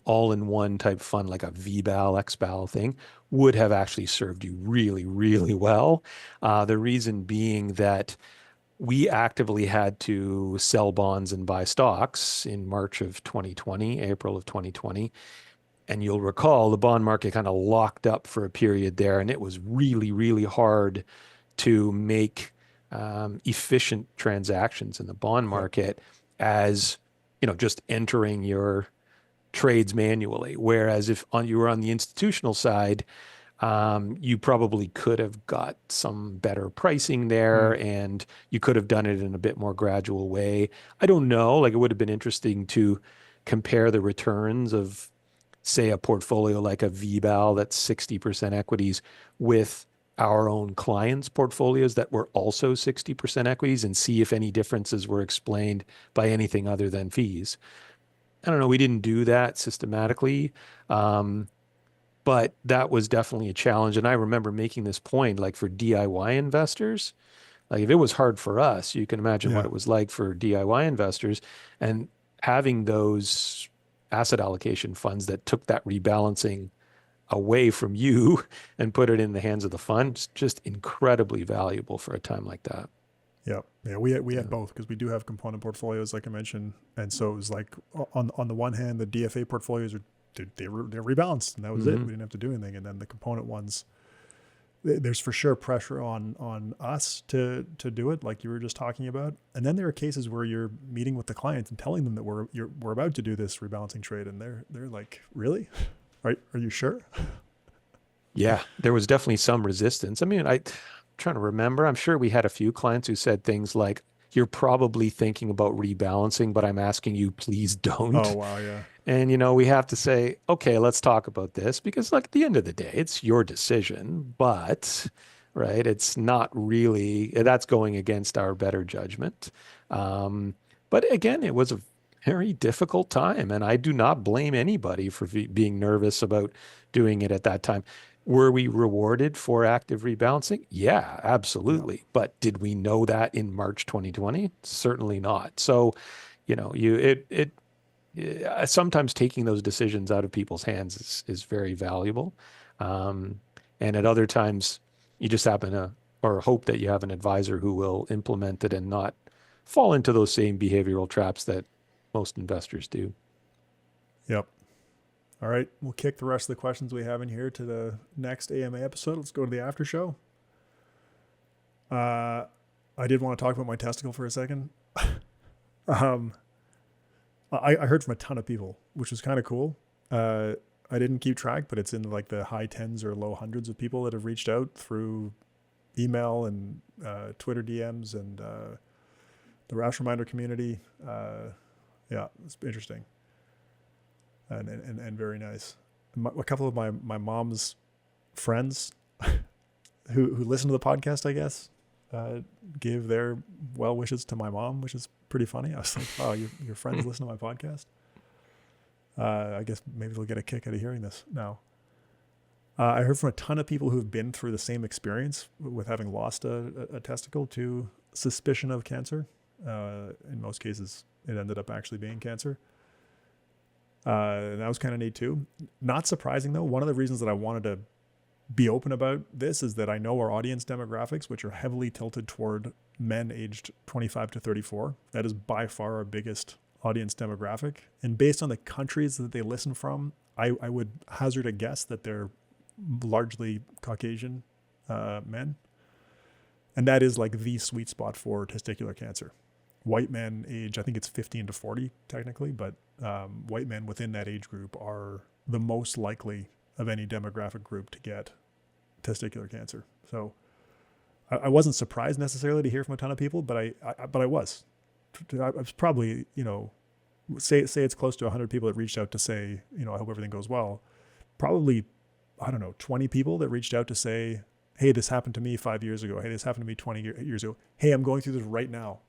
all-in-one type fund like a VBAL, XBAL thing would have actually served you really, really well. The reason being that we actively had to sell bonds and buy stocks in March of 2020, April of 2020. And you'll recall the bond market kind of locked up for a period there, and it was really, really hard to make efficient transactions in the bond market as, just entering your trades manually. Whereas if you were on the institutional side, you probably could have got some better pricing there and you could have done it in a bit more gradual way. I don't know, like it would have been interesting to compare the returns of, say, a portfolio like a VBAL that's 60% equities with our own clients' portfolios that were also 60% equities and see if any differences were explained by anything other than fees. I don't know. We didn't do that systematically. But that was definitely a challenge. And I remember making this point, like for DIY investors, like if it was hard for us, you can imagine what Yeah. it was like for DIY investors. And having those asset allocation funds that took that rebalancing away from you and put it in the hands of the fund, just incredibly valuable for a time like that. Yeah, yeah, we Yeah. had both because we do have component portfolios, like I mentioned, and so it was like on the one hand, the DFA portfolios are they're rebalanced, and that was it. Hmm. We didn't have to do anything, and then the component ones, there's for sure pressure on us to do it, like you were just talking about, and then there are cases where you're meeting with the clients and telling them that we're about to do this rebalancing trade, and they're like, really, are you sure? Yeah, there was definitely some resistance. I mean, I'm trying to remember. I'm sure we had a few clients who said things like, "You're probably thinking about rebalancing, but I'm asking you, please Oh don't." wow, yeah, And, we have to say, okay, let's talk about this because, like, at the end of the day, it's your decision, but, right, it's not really, that's going against our better judgment. Um, but again, it was a very difficult time, and I do not blame anybody for being nervous about doing it at that time. Were we rewarded for active rebalancing? Yeah, yeah, absolutely. But did we know that in March 2020? Certainly not. So, sometimes taking those decisions out of people's hands is very valuable. Um, and at other times, you just happen to, or hope that you have an advisor who will implement it and not fall into those same behavioral traps that most investors do. yep. All right, we'll kick the rest of the questions we have in here to the next AMA episode. Let's go to the after show. I did want to talk about my testicle for a second. um, I heard from a ton of people, which was kind of cool. I didn't keep track, but it's in like the high tens or low hundreds of people that have reached out through email and Twitter DMs and the Rash Reminder community. Yeah, it's interesting and very nice. A couple of my mom's friends who listen to the podcast, I guess, gave their well wishes to my mom, which is pretty funny. I was like, wow, your friends listen to my podcast. I guess maybe they'll get a kick out of hearing this now. I heard from a ton of people who've been through the same experience with having lost a testicle to suspicion of cancer. In most cases, it ended up actually being cancer. And that was kind of neat too. Not surprising though. One of the reasons that I wanted to be open about this is that I know our audience demographics, which are heavily tilted toward men aged 25 to 34. That is by far our biggest audience demographic. And based on the countries that they listen from, I would hazard a guess that they're largely Caucasian men. And that is like the sweet spot for testicular cancer. White men age, I think it's 15 to 40 technically, but white men within that age group are the most likely of any demographic group to get testicular cancer. So I wasn't surprised necessarily to hear from a ton of people, but I was probably, say it's close to 100 people that reached out to say, I hope everything goes well. Probably, I don't know, 20 people that reached out to say, hey, this happened to me 5 years ago. Hey, this happened to me 20 years ago. Hey, I'm going through this right now.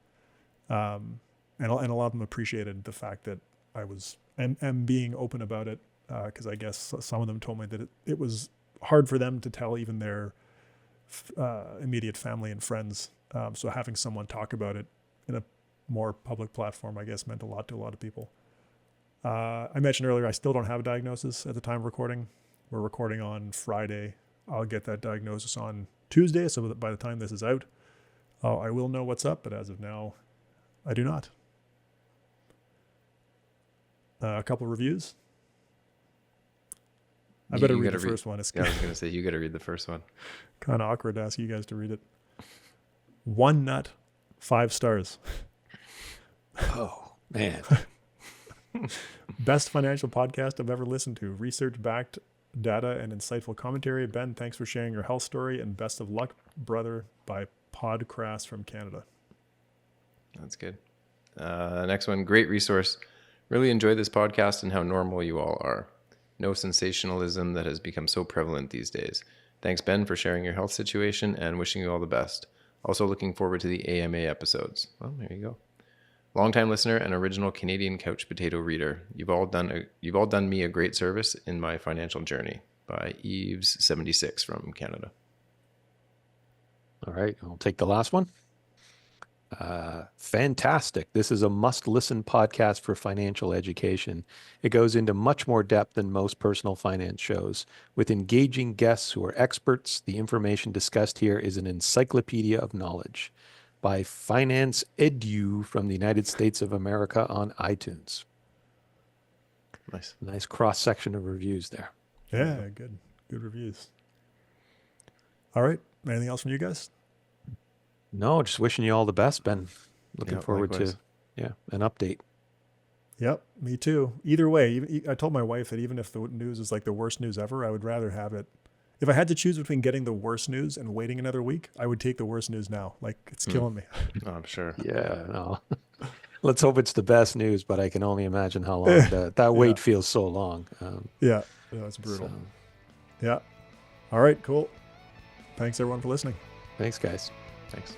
And a lot of them appreciated the fact that I was am being open about it, because I guess some of them told me that it was hard for them to tell even their immediate family and friends. So having someone talk about it in a more public platform, I guess, meant a lot to a lot of people. I mentioned earlier, I still don't have a diagnosis at the time of recording. We're recording on Friday. I'll get that diagnosis on Tuesday, so that by the time this is out, I will know what's up, but as of now, I do not. A couple of reviews. I better read the first one. It's Yeah, I was going to say, you got to read the first one. kind of awkward to ask you guys to read it. One nut, 5 stars. Oh, man. Best financial podcast I've ever listened to. Research-backed data and insightful commentary. Ben, thanks for sharing your health story, and best of luck, brother, by Podcrast from Canada. That's good. Next one, great resource. Really enjoy this podcast and how normal you all are. No sensationalism that has become so prevalent these days. Thanks, Ben, for sharing your health situation and wishing you all the best. Also looking forward to the AMA episodes. Well, there you go. Longtime listener and original Canadian couch potato reader. You've all done me a great service in my financial journey. By Eves76 from Canada. All right, I'll take the last one. Fantastic. This is a must-listen podcast for financial education. It goes into much more depth than most personal finance shows. With engaging guests who are experts, the information discussed here is an encyclopedia of knowledge. By Finance Edu from the United States of America on iTunes. Nice. Nice cross-section of reviews there. Yeah, good reviews. All right, anything else from you guys? No, just wishing you all the best, Ben. Looking forward likewise. to an update. Yep, me too. Either way, I told my wife that even if the news is like the worst news ever, I would rather have it. If I had to choose between getting the worst news and waiting another week, I would take the worst news now. Like, it's killing me. Oh, I'm sure. Yeah, no. Let's hope it's the best news, but I can only imagine how long that wait feels so long. Yeah, it's brutal. So, Yeah. All right, cool. Thanks everyone for listening. thanks, guys. Thanks.